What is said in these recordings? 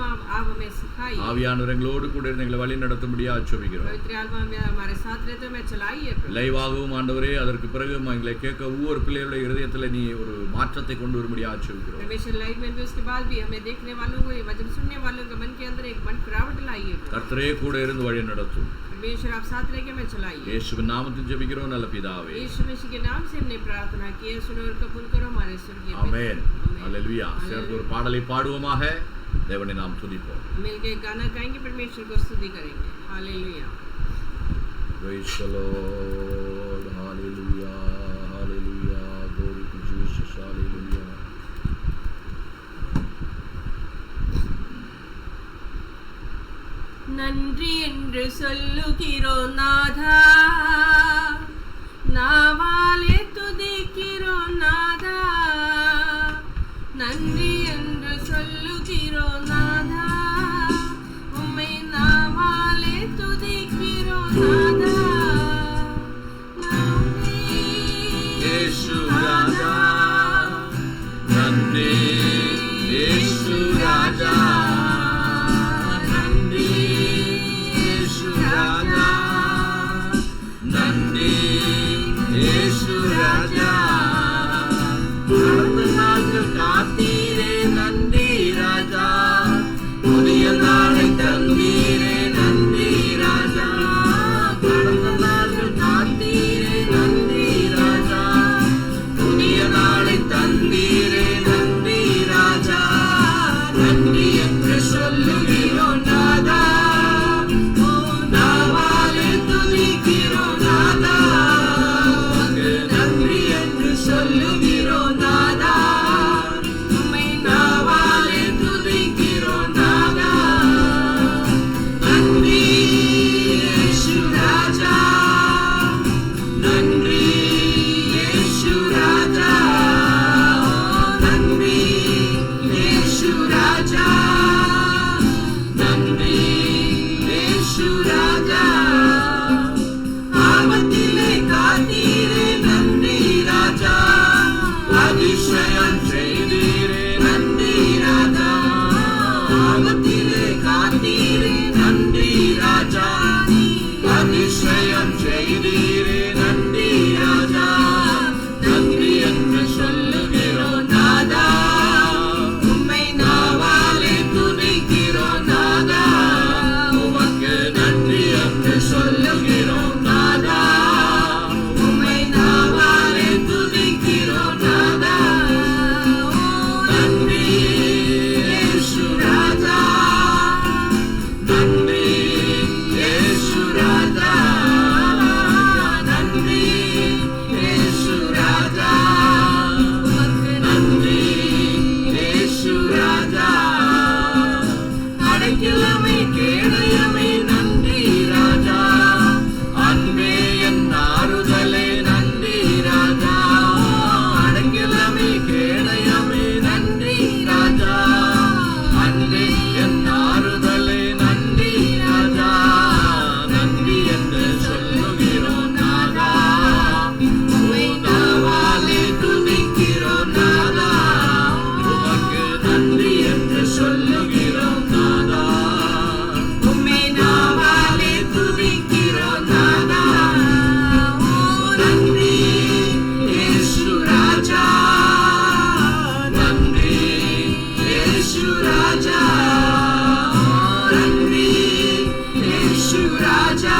आप हमें सिखाइए। ஆவியானவர் எங்களோடு கூட இருந்து எங்களை வழி நடத்தும்படியாக ஜெபிக்கிறோம். पवित्र आत्मा हमारे साथ रहते हुए चलाइए। லைவாகவும் ஆண்டவரே அதற்கு பிறகு எங்களை கேட்க ஒவ்வொரு பிள்ளைகளுடைய இதயத்தில் நீ ஒரு மாற்றத்தை கொண்டு வரும்படியாக ஜெபிக்கிறோம். परमेश्वर लाइव में भी उसके बाद भी हमें देखने वालों को वचन सुनने वालों के मन के अंदर एक मन फिरावट लाइए। கர்த்தரே கூட இருந்து வழி நடத்தும். परमेश्वर आप साथ रह के हमें चलाइए। இயேசுவின் நாமத்தில் ஜெபிக்கிறோம் நல்ல பிதாவே. यीशु मसीह के नाम से हमने प्रार्थना की है, सुनो और कबूल करो हमारे स्वर्गीय पिता। ஆமென். ஹalleluya. சேர்ந்து ஒரு பாடலை பாடுவோமாக. தேவனை நாம் துதிப்போம். मिलके गाना गाएंगे, परमेश्वर को स्तुति करेंगे। Hallelujah. Praise the Lord. Hallelujah. Hallelujah. Glory to Jesus. Hallelujah. நன்றி என்று சொல்லுகிறோம் நாதா, நாவாலே துதிக்கிறோம் நாதா. நன்றி என்று சொல்லுகிறோம் நாதா, உம்மை நாவாலே துதிக்கிறோம் நாதா. நன்றி இயேசு ராஜா, நன்றி இயேசு ராஜா, நன்றி இயேசு ராஜா, நன்றி இயேசு ராஜா. கடந்த நாட்கள் காத்தீரே நன்றி ராஜா, புதிய நாளை தந்தீரே நன்றி ராஜா. கடந்த நாட்கள் காத்தீரே நன்றி ராஜா, புதிய நாளை தந்தீரே நன்றி ராஜா. நன்றி என்று சொல்லுகிறோம் நாதா, நாவாலே துதிக்கிறோம் நாதா. நன்றி என்று சொல்லுகிறோம் நாதா, உம்மை நாவாலே துதிக்கிறோம் நாதா. நன்றி இயேசு ராஜா, நன்றி இயேசு ராஜா, நன்றி இயேசு ராஜா, நன்றி இயேசு ராஜா. ஆபத்திலே காத்தீரே நன்றி ராஜா, அதிசயம் செய்தீரே நன்றி ராஜா. ஆபத்திலே காத்தீரே நன்றி ராஜா, அதிசயம் செய்தீரே நன்றி ராஜா. நன்றி என்று சொல்லுகிறோம் நாதா, உம்மை நாவாலே துதிக்கிறோம் நாதா. உமக்கு நன்றி என்று சொல்லுகிறோம் நாதா, உம்மை நாவாலே துதிக்கிறோம் நாதா. நன்றி இயேசு ராஜா, நன்றி இயேசு ராஜா, நன்றி இயேசு ராஜா, உமக்கு நன்றி இயேசு ராஜா. அடைக்கலமே கேடயமே நன்றி ராஜா, அன்பே என் ஆறுதலே நன்றி ராஜா. அடைக்கலமே கேடயமே நன்றி ராஜா, அன்பே என் ஆறுதலே நன்றி ராஜா. நன்றி என்று சொல்லுகிறோம் நாதா, உம்மை நாவாலே துதிக்கிறோம் நாதா. உமக்கு நன்றி என்று சொல்லுகிறோம் நாதா, உம்மை நாவாலே துதிக்கிறோம் நாதா. நன்றி இயேசு ராஜா, நன்றி இயேசு ராஜா, நன்றி இயேசு ராஜா.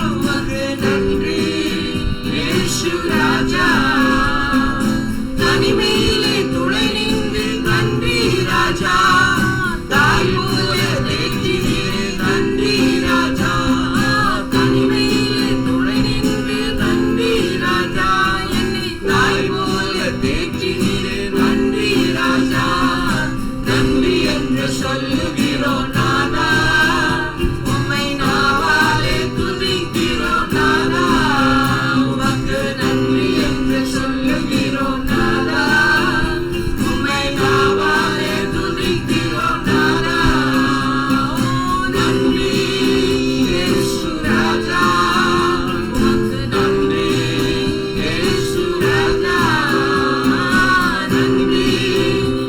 உமக்கு நன்றி இயேசு ராஜா. தனிமையிலே துணை நின்று நன்றி ராஜா, தாய் போல தேற்றினீரே நன்றி ராஜா. தனிமையிலே துணை நின்று நன்றி ராஜா, என்னை தாய் போல தேற்றினீரே நன்றி ராஜா. நன்றி என்று சொல்லுகிறோம் நாதா, உம்மை நாவாலே துதிக்கிறோம் நாதா. உமக்கு நன்றி என்று சொல்லுகிறோம் நாதா, உம்மை நாவாலே துதிக்கிறோம் நாதா. நன்றி இயேசு ராஜா, உமக்கு நன்றி இயேசு ராஜா, நன்றி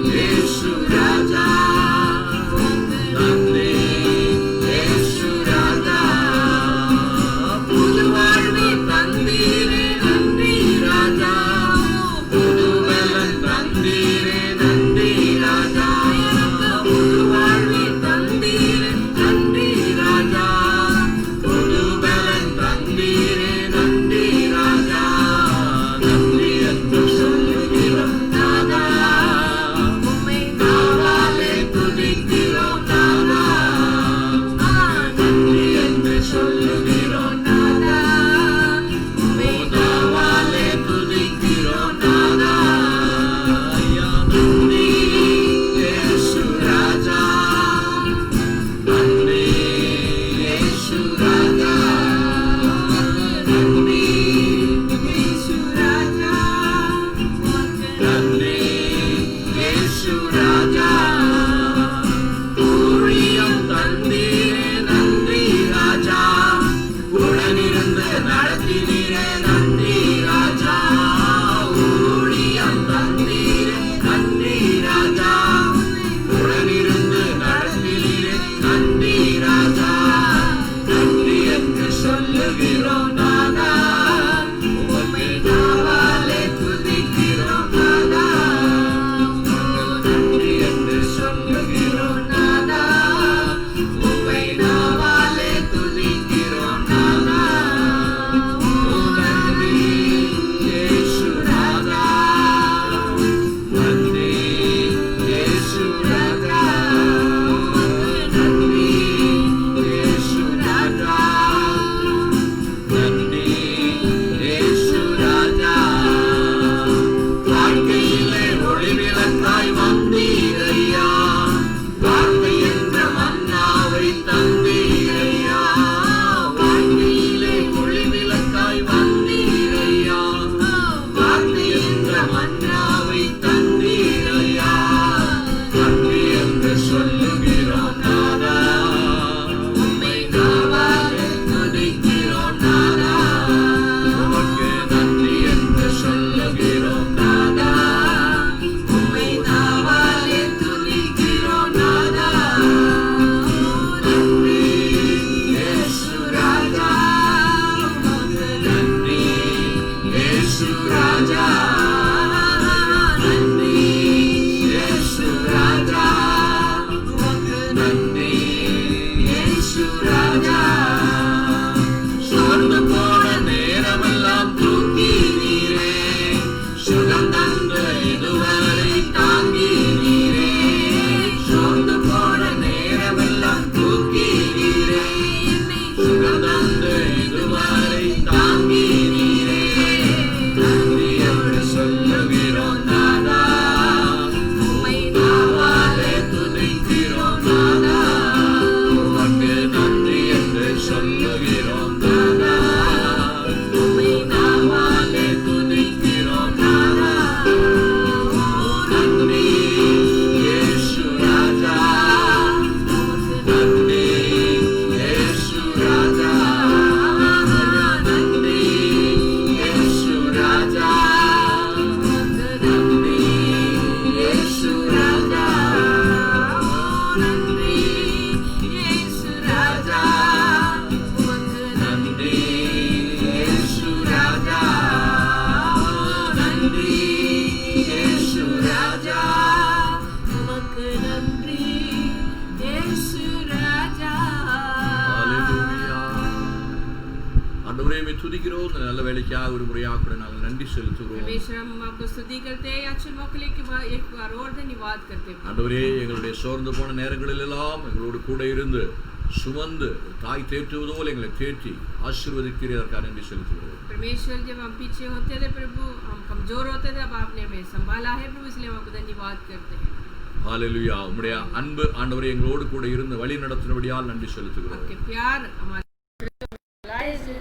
இயேசு ராஜா. துதிக்கிறோம். இந்த நல்ல வேலைக்காக ஒரு முறையாக கூட நாங்கள் நன்றி செலுத்துகிறோம். परमेश्वर हम आपको स्तुति करते हैं अच्छे मौके के बाद एक बार और धन्यवाद करते हैं. ஆண்டவரே, எங்களுடைய சோர்ந்து போன நேரங்களில் எல்லாம் எங்களோடு கூட இருந்து சுமந்து தாய் தேற்றுவது போல எங்களை தேற்றி ஆசீர்வதிக்கிறதற்காக நன்றி செலுத்துகிறோம். परमेश्वर जब हम पीछे होते थे प्रभु, हम कमजोर होते थे, अब आपने हमें संभाला है प्रभु, इसलिए हम आपको धन्यवाद करते हैं. ஹல்லேலூயா. உம்முடைய அன்பு ஆண்டவரே எங்களோடு கூட இருந்து வழி நடத்தினபடியால் நன்றி செலுத்துகிறோம். आपके प्यार हमारे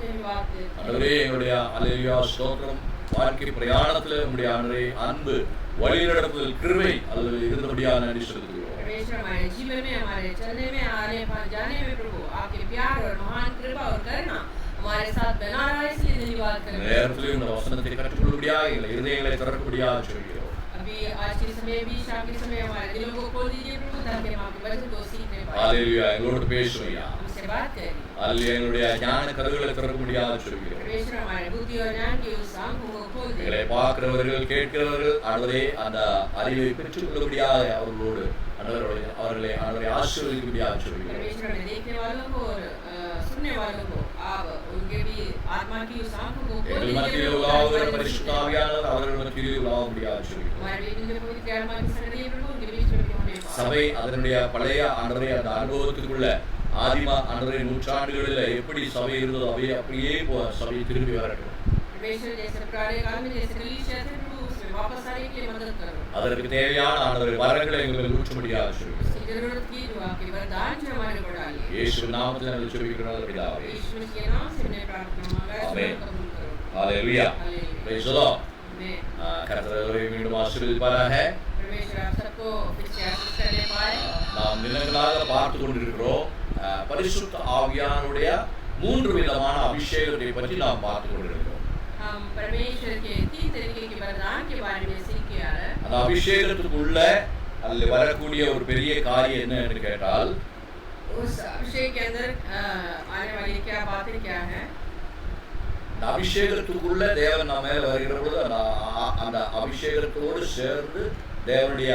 धन्यवाद करते हैं. ஆண்டவரே, எங்களுடைய ஹல்லேலூயா ஸ்தோத்திரம். வாழ்க்கை பிரயாணத்தில் உம்முடைய ஆண்டவரே அன்பு வழி நடத்துதல் கிருபை அதில் இருந்தபடியால் நன்றி செலுத்துகிறோம். परमेश्वर हमारे जीवन में, हमारे चलने में, आने जाने में प्रभु आपके प्यार और महान कृपा और करुणा हमारे साथ बना रहा है, इसलिए धन्यवाद करते हैं. நேரத்திலே இந்த வசனத்தை கற்றுக்கொள்ளும்படியாக எங்களை இருதயங்களை திறக்கும்படியாக சொல்கிறோம். अभी आज के समय भी शाम के समय हमारे दिलों को खोल दीजिए प्रभु, ताकि हम आपके वचन को सीखने पाएं. ஹல்லேலூயா. எங்களோடு பேசுமையா. हमसे बात करें. அல்லேலூயா. எங்களுடைய ஞான கருவிகளை திறக்கும்படியாக சொல்கிறோம். परमेश्वर हमारे बुद्धि और ज्ञान की उस आंखों को खोल दे. எங்களை பார்க்கிறவர்கள் கேட்கிறவர்கள் ஆண்டவரே அந்த அறிவை பெற்றுக்கொள்ளும்படியாக அவர்களோடு அவர்களை ஆசீர்வதிக்கும்படியாக சொல்கிறோம். परमेश्वर में देखने वालों को और सुनने वालों को आप उनके भी आत्मा की उस आंखों को खोल எங்கள் दीजिए. மத்தியில் உலாவுகிற பரிசுத்த ஆவியானவர் அவர்கள் மத்தியில் உலாவும்படியாக சொல்கிறோம். हमारे बीच में पवित्र आत्मा की संगति प्रभु, उनके बीच में भी हमें சபை அதனுடைய பழைய ஆண்டவரே அந்த அனுபவத்துக்குள்ள ஆதிம ஆண்டவரே நூற்றாண்டுகளில் எப்படி சபை இருந்ததோ அவை அப்படியே சபை திரும்பி வரட்டும். परमेश्वर जैसे पुराने काल में जैसे कलीसिया थे प्रभु, उसमें वापस आने के लिए मदद करो. அதற்கு தேவையான ஆண்டவரே வரங்களை எங்களுக்கு ஊற்றும்படியாக சொல்கிறோம். उसकी जरूरत की जो आपके वरदान जो हमारे ऊपर डालिए. இயேசு நாமத்தில் நாங்கள் ஜெபிக்கிறோம் பிதாவே. यीशु के नाम से हमने प्रार्थना मांगा है, आमीन. कबूल करो. ஹல்லேலூயா. हालेलुया. Praise the Lord. आमीन. கர்த்தரை மீண்டும் ஆசீர்வதிப்பாராக. परमेश्वर आप सबको फिर से आशीष करने पाए. நாம் தினங்களாக பார்த்து கொண்டிருக்கிறோம் பரிசுத்த ஆவியானுடைய 3 விதமான அபிஷேகத்தை பற்றி நாம் பார்த்து கொண்டிருக்கிறோம். हम परमेश्वर के 3 तरीके के वरदान के बारे में सीख के आ रहे हैं. அந்த அபிஷேகத்துக்குள்ள அதில் வரக்கூடிய ஒரு பெரிய காரியம் என்ன என்று கேட்டால், उस अभिषेक के अंदर आने वाली क्या बातें क्या है? அந்த அபிஷேகத்துக்குள்ள தேவன் நம்ம மேல வருகிற பொழுது அந்த அபிஷேகத்தோடு சேர்ந்து தேவனுடைய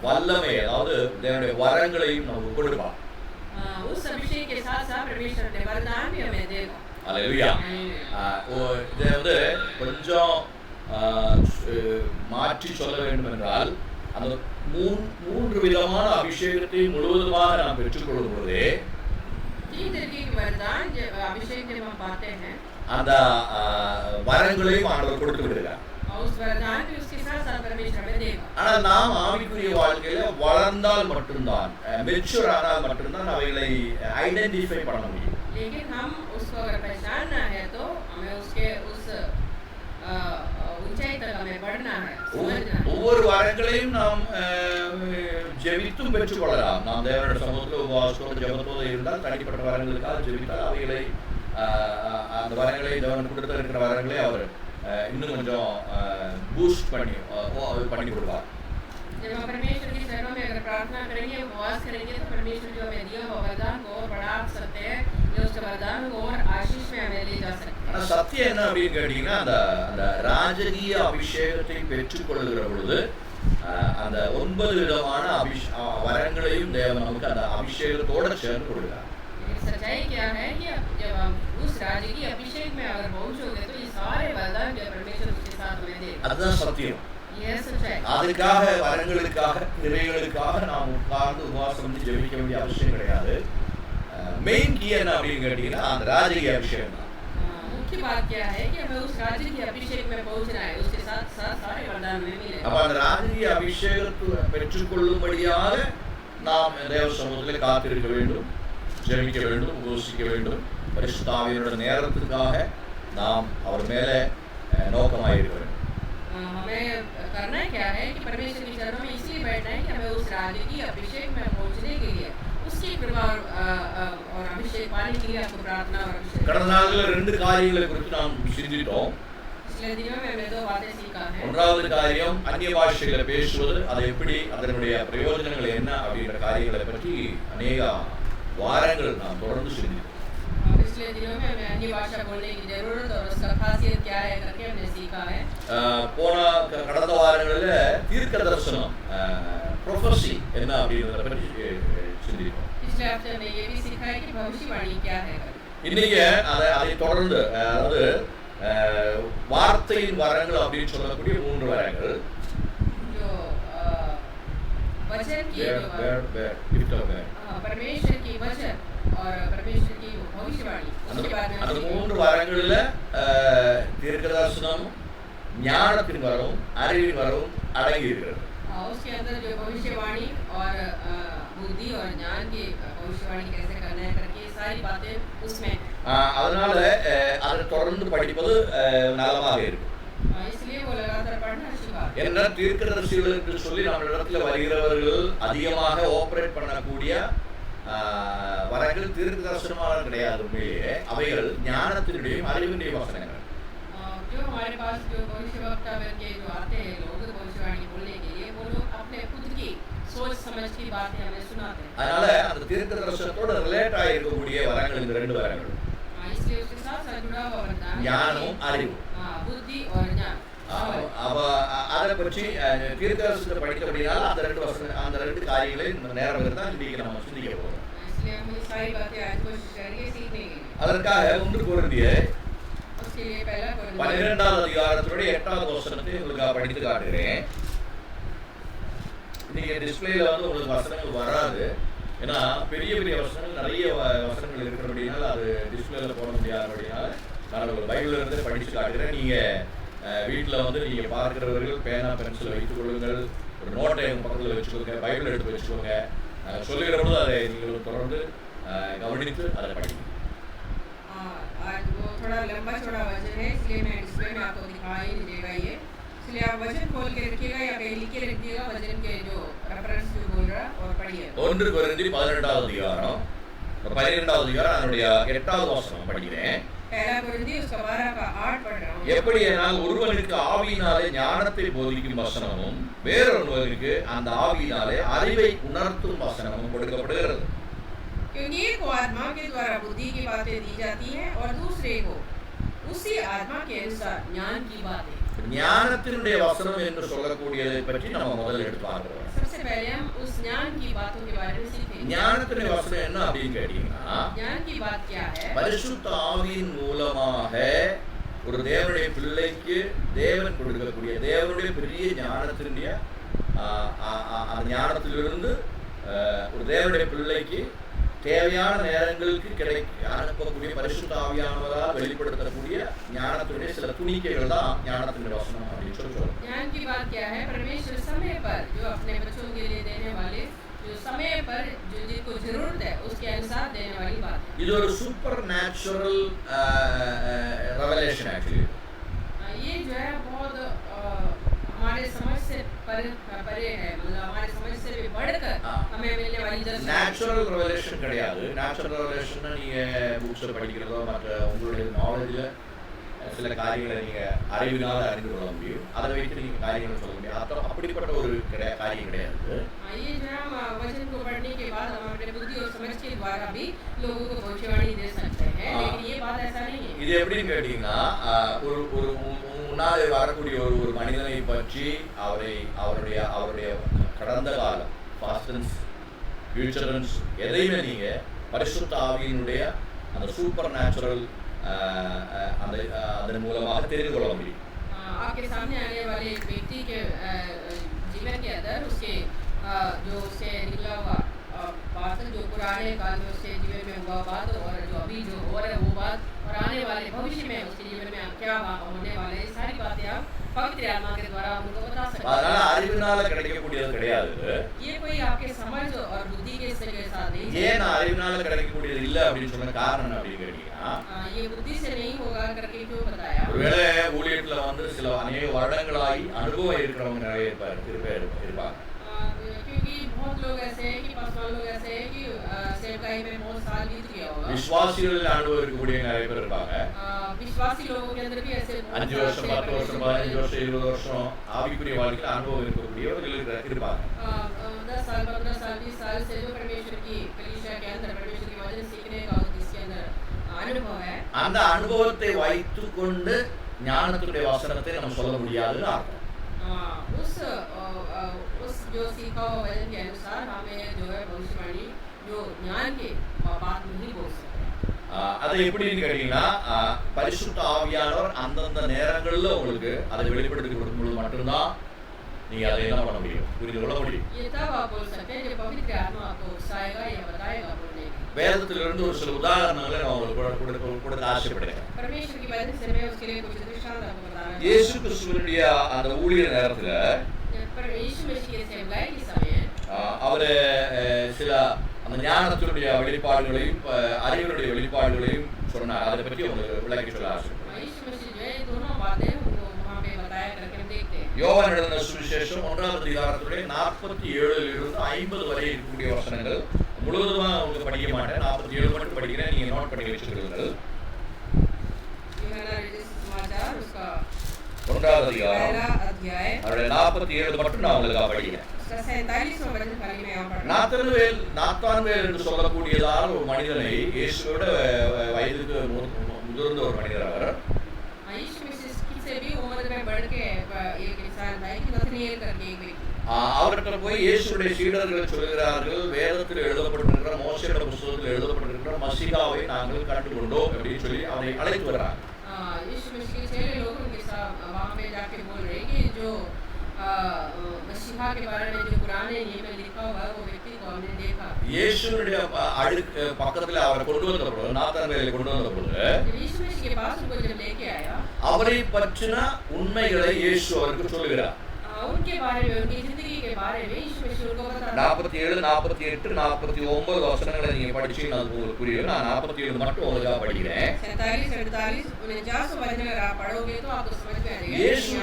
வல்லமை, அதாவது தேவனுடைய வரங்களையும் நமக்கு கொடுப்பார். उस अभिषेक के साथ साथ परमेश्वर ने वरदान भी हमें देगा. ஹல்லேலூயா. இதை வந்து கொஞ்சம் மாற்றி சொல்ல வேண்டும் என்றால், அந்த 3 விதமான அபிஷேகத்தை முழுவதுமாக நாம் பெற்றுக்கொள்ளும் பொழுதே 3 तरीके के वरदान जब अभिषेक जब हम पाते हैं, அந்த வரங்களையும் ஆண்டவர் கொடுத்து விடுகிறார். उस वरदान भी उसके साथ साथ परमेश्वर हमें देगा. ஆனால் நாம் ஆவிக்குரிய வாழ்க்கையில வளர்ந்தால் மட்டும்தான், மெச்சூர் ஆனால் மட்டும்தான் அவைகளை ஐடென்டிஃபை பண்ண முடியும். लेकिन हम उसको अगर पहचानना है तो हमें उसके उस ऊंचाई तक हमें बढ़ना है, समझना है. ஒவ்வொரு வரங்களையும் நாம் ஜெபித்தும் பெற்றுக்கொள்ளலாம். நாம் தேவனுடைய சமூகத்தில் உபவாசத்தோடு ஜெபத்தோடு இருந்தால் தனிப்பட்ட வரங்களுக்காக ஜெபித்தால் அவைகளை அந்த வரங்களை தேவன் கொடுத்து இருக்கிற வரங்களை அவர் இன்னும் கொஞ்சம் பூஸ்ட் பண்ணி கொடுப்பார். जब हम परमेश्वर के चरणों में अगर प्रार्थना करेंगे, उपवास करेंगे, तो परमेश्वर जो हमें दिया हुआ वरदान को और बढ़ा सकते हैं, या उसके वरदान को और आशीष में हमें ले जा सकते हैं. ஆனால் சத்தியம் என்ன அப்படின்னு கேட்டீங்கன்னா, அந்த ராஜகீய அபிஷேகத்தை பெற்றுக்கொள்ளுகிற பொழுது அந்த 9 விதமான வரங்களையும் தேவன் நமக்கு அந்த அபிஷேகத்தோட சேர்ந்து கொடுக்கிறார். सच्चाई क्या है कि जब हम उस राजकीय अभिषेक में अगर पहुंचोगे तो ये सारे वरदान जो परमेश्वर उसके साथ हमें देगा. அதுதான் சத்தியம். यह सच्चाई. அதுக்காக வரங்களுக்காக கிரைகளுக்காக நாம் உட்கார்ந்து உபவாசம் பண்ணி ஜெபிக்க வேண்டிய அவசியம் கிடையாது. மெயின் கீ என்ன அப்படின்னு கேட்டீங்கன்னா, அந்த ராஜகீய அபிஷேகம் தான். मुख्य बात क्या है कि हमें उस राजकीय अभिषेक में पहुंचना है, उसके साथ साथ सारे वरदान हमें मिले. அப்ப அந்த ராஜகீய அபிஷேகத்தை பெற்றுக்கொள்ளும்படியாக நாம் தேவ சமூகத்தில் காத்திருக்க வேண்டும், ஜெபிக்க வேண்டும், உபவாசிக்க வேண்டும். பரிசுத்த ஆவியானவருடைய நேரத்துக்காக நாம் அவர் மேலே நோக்கமாக இருக்க வேண்டும். हमें करना क्या है कि परमेश्वर के चरणों में इसलिए बैठना है कि हमें उस राजकीय अभिषेक में पहुंचने के लिए उसकी कृपा और अभिषेक पाने के लिए आपको प्रार्थना और अभिषेक. கடந்த நாட்களில் 2 காரியங்களை குறித்து நாம் சிந்தித்தோம். पिछले दिनों में हमने 2 बातें सीखा है. ஒன்றாவது காரியம் அந்நிய பாஷைகளை பேசுவது, அது எப்படி, அதனுடைய பிரயோஜனங்கள் என்ன அப்படிங்கிற காரியங்களை பற்றி அநேக வாரங்கள் நாம் தொடர்ந்து சிந்தித்தோம். पिछले दिनों में हमें अन्य भाषा बोलने की जरूरत और उसका खासियत क्या है करके हमने सीखा है. கடந்த வாரங்களில் தீர்க்க தரிசனம், ப்ரொஃபஸி என்ன அப்படிங்கிறத பற்றி சிந்தித்தோம். पिछले हफ्ते में ये भी सीखा है कि भविष्यवाणी क्या है. இன்னைக்கு அதை தொடர்ந்து அதாவது வார்த்தையின் வரங்கள் அப்படின்னு சொல்லக்கூடிய 3 வரங்கள் परमेश्वर की वचन और परमेश्वर की भविष्यवाणी அந்த 3 வரங்கள்ல தீர்க்கதரிசனம் ஞானத்தின் வரம் அறிவின் வரம் அடங்கி இருக்கிறது. उसके अंदर जो भविष्यवाणी और बुद्धि और ज्ञान की भविष्यवाणी कैसे करना है करके सारी बातें उसमें அதனால அதை தொடர்ந்து படிப்பது நலமாக இருக்கும். इसलिए वो लगातार पढ़ना अच्छी बात है. என்ன தீர்க்கதரிசிகள் என்று சொல்லி நம்ம இடத்துல வருகிறவர்கள் அதிகமாக ஆபரேட் பண்ணக்கூடிய வரங்கள் தீர்க்கதரிசனமாக கிடையாது. உண்மையிலே அவைகள் ஞானத்தினுடைய அறிவினுடைய வசனங்கள். जो हमारे पास जो भविष्यवक्ता के जो आते हैं लोग भविष्यवाणी बोलने के लिए वो लोग अपने खुद की सोच समझ की बातें हमें सुनाते हैं. அதனால அந்த தீர்க்கதரிசனத்தோட ரிலேட் ஆகி இருக்கக்கூடிய வரங்கள் இந்த 2 வரங்கள். इसलिए उसके साथ साथ जुड़ा हुआ वरदान ஞானம் அறிவு. बुद्धि और ज्ञान. அதை பற்றி தீர்க்கதரிசனத்தை படித்தபடினால அந்த 2 வசனம் அந்த 2 காரியங்களை நேரம் இருந்தால் இன்னைக்கு நம்ம சிந்திக்க போறோம். इसलिए हम ये सारी बातें आज कोशिश करेंगे सीखने की. அதற்காக 1 கொரிந்தியர் उसके लिए पहला 12வது அதிகாரத்துடைய 8வது வசனத்தை உங்களுக்கு படித்து காட்டுகிறேன். இன்னைக்கு டிஸ்பிளேல வந்து உங்களுக்கு வசனங்கள் வராது. ஏன்னா பெரிய பெரிய வசனங்கள் நிறைய வசனங்கள் இருக்கிறபடினால அது டிஸ்பிளேல போட முடியாதபடினால நான் உங்களுக்கு பைபிள்ல இருந்து படித்து காட்டுகிறேன். நீங்க வீட்டில் வந்து நீங்க பார்க்கிறவர்கள் பேனா பென்சில் வைத்துக் கொள்ளுங்கள். ஒரு நோட்டை உங்க பக்கத்தில் வச்சுக்கோங்க. பைபிள் எடுத்து வச்சுக்கோங்க. சொல்லுகிற பொழுது அதை நீங்கள் தொடர்ந்து கவனித்து அதை படிங்க. आज वो थोड़ा लंबा चौड़ा वचन है इसलिए मैं डिस्प्ले में आपको दिखाई नहीं देगा ये. इसलिए आप वचन खोल के रखिएगा या कहीं लिख के रखिएगा वचन के जो रेफरेंस जो बोल रहा और पढ़िए. 1 கொரிந்தி 12வது அதிகாரம் 12வது அதிகாரம் அதனுடைய 8வது வசனம் படிக்கிறேன். पहला கொரிந்தி उसका 12 का 8 पढ़ रहा हूं. எப்படியென்றால் ஒருவனுக்கு ஆவியினாலே ஞானத்தை போதிக்கும் வசனமும் வேறொருவனுக்கு அந்த ஆவியினாலே அறிவை உணர்த்தும் வசனமும் கொடுக்கப்படுகிறது. क्योंकि एक को आत्मा के द्वारा बुद्धि की बातें दी जाती हैं और दूसरे को उसी आत्मा के अनुसार ज्ञान की बातें. ஞானத்தினுடைய வசனம் என்று சொல்லக்கூடியதை பற்றி நம்ம முதல்ல எடுத்து பார்க்கிறோம். सबसे पहले हम उस ज्ञान की बातों के बारे में सीखेंगे. ஞானத்தினுடைய வசனம் என்ன அப்படின்னு கேட்டீங்கன்னா ज्ञान की बात क्या है? பரிசுத்த ஆவியின் மூலமாக ஒரு தேவனுடைய பிள்ளைக்கு தேவன் கொடுக்கக்கூடிய தேவனுடைய பெரிய ஞானத்தினுடைய அந்த ஞானத்திலிருந்து ஒரு தேவனுடைய பிள்ளைக்கு தேவையான நேரங்களுக்கு அனுப்பக்கூடிய பரிசுத்த ஆவியானவரால் வெளிப்படுத்தக்கூடிய ஞானத்துடைய சில துணிக்கைகள் தான் ஞானத்தினுடைய வசனம் அப்படின்னு சொல்றோம். ज्ञान की बात क्या है? परमेश्वर समय पर जो अपने बच्चों के लिए देने वाले जो समय पर जो जिनको जरूरत है उसके अनुसार देने वाली बात है. இது ஒரு சூப்பர் நேச்சுரல் रेवलेशन एक्चुअली. ये जो है बहुत हमारे समझ से परे है. मतलब हमारे समझ से भी बढ़कर हमें मिलने वाली दर्शन. நேச்சுரல் ரெவலேஷன் கிடையாது. நேச்சுரல் ரெவலேஷன் நீங்க புக்ஸ்ல படிக்கிறதோ மற்ற உங்களுடைய நாலேஜ்ல சில காரியங்களை நீங்க அறிவினால அறிந்து கொள்ள முடியும். அதை வைத்து நீங்க காரியங்களை சொல்ல முடியும். அப்படிப்பட்ட ஒரு காரியம் கிடையாது. ये जो हम वचन को पढ़ने के बाद हम अपने बुद्धि और समझ के द्वारा भी लोगों को भविष्यवाणी दे सकते हैं. लेकिन ये बात ऐसा नहीं है. இது எப்படின்னு கேட்டீங்கன்னா ஒரு முன்னாலே வரக்கூடிய ஒரு மனிதனை பற்றி அவருடைய கடந்த காலம் பாஸ்டன்ஸ் ஃபியூச்சரன்ஸ் எதையுமே நீங்க பரிசுத்த ஆவியினுடைய அந்த சூப்பர் நேச்சுரல் அதன் மூலமாக தெரிந்து கொள்ள முடியும். आपके सामने आने वाले एक व्यक्ति के जीवन के अंदर उसके जो उससे निकला हुआ बात जो पुराने काल में उसके जीवन में हुआ बात और जो अभी जो हो रहा है वो बात और आने वाले भविष्य में उसके जीवन में क्या होने वाले है सारी बातें आप पवित्र आत्मा के द्वारा हमको बता सकते हैं. அதனால அறிவினால கிடைக்கக்கூடியது கிடையாது. ये कोई आपके समझ और बुद्धि के साथ नहीं. ஏன் அறிவினால கிடைக்கக்கூடியது இல்ல அப்படின்னு சொன்ன காரணம் அப்படி கேட்டீங்கன்னா ये बुद्धि से नहीं होगा करके क्यों बताया? ஒருவேளை ஊழியத்துல வந்து சில अनेक வருடங்களாய் அனுபவம் இருக்கிறவங்க நிறைய பேர் இருப்பாங்க. क्योंकि बहुत लोग ऐसे हैं कि पासवान लोग ऐसे हैं कि सेवकाई में बहुत साल बीत गया होगा. விசுவாசிகள் அனுபவம் இருக்கக்கூடிய நிறைய பேர் இருப்பாங்க. विश्वासी लोगों के अंदर भी ऐसे 5 வருஷம் 10 வருஷம் 15 வருஷம் 20 வருஷம் ஆவிக்குரிய வாழ்க்கையில் அனுபவம் இருக்கக்கூடியவர்கள் இருப்பாங்க. 10 साल 15 साल 20 साल से जो परमेश्वर की कलीसिया के अंदर परमेश्वर की वचन सीखने का इसके अंदर अनुभव है. அந்த அனுபவத்தை வைத்துக் கொண்டு ஞானத்துடைய வசனத்தை நம்ம சொல்ல முடியாதுன்னு அர்த்தம். उस जो सीखा हुआ वचन के अनुसार हमें जो है भविष्यवाणी जो ज्ञान के बात नहीं बोल सकते. அது எப்படின்னு கேட்டீங்கன்னா பரிசுத்த ஆவியானவர் அந்தந்த நேரங்கள்ல உங்களுக்கு அதை வெளிப்படுத்தி கொடுக்கும்போது மட்டும்தான் நீங்க அதை என்ன பண்ண முடியும், புரிந்து கொள்ள முடியும். வேதத்திலிருந்து ஒரு சில உதாரணங்களை நான் உங்களுக்கு கொடுக்க ஆசைப்படுறேன். இயேசு கிறிஸ்துவினுடைய அந்த ஊழிய நேரத்துல அவரு சில அந்த ஞானத்தினுடைய வெளிப்பாடுகளையும் அறிவினுடைய வெளிப்பாடுகளையும் சொன்னார். அதை பற்றி உங்களுக்கு விளக்கி சொல்ல ஆசைப்படுறேன். யோவான் எழுதின சுவிசேஷம் 1ஆம் அதிகாரத்திலே 47 50 வரை இருக்கக்கூடிய வசனங்கள் முழுவதுமா உங்களுக்கு படிக்க மாட்டேன், 47 மட்டும் படிக்கிறேன், நீங்க நோட் பண்ணி வச்சுக்கிறீர்கள். 1ஆம் அதிகாரம் அவருடைய 47 மட்டும் நான் உங்களுக்கு படிக்கிறேன். நாத்தான்வேல் என்று சொல்லக்கூடியதான ஒரு மனிதனை, இயேசுவோட வயதுக்கு முதிர்ந்த ஒரு மனிதர் அவர். அவர்கிட்ட போய் இயேசுடைய சீடர்கள் சொல்கிறார்கள், வேதத்தில் எழுதப்பட்டிருக்கிற மோசேயோட புத்தகத்தில் எழுதப்பட்டிருக்கிற மசீகாவை நாங்கள் கண்டுகொண்டோம் அப்படின்னு சொல்லி அவரை அழைத்து வர்றாங்க. இயேசுடைய பக்கத்துல அவரை கொண்டு வந்த பொழுது, நாத்தான்வேலை கொண்டு வந்த பொழுது அவரை பற்றின உண்மைகளை இயேசு அவருக்கு சொல்லுகிறார். 47, 48, 49 வசனங்களை நீங்க படிச்சீங்கன்னா உங்களுக்கு புரியும். நான் 47 மட்டும் உங்களுக்காக படிக்கிறேன். இயேசு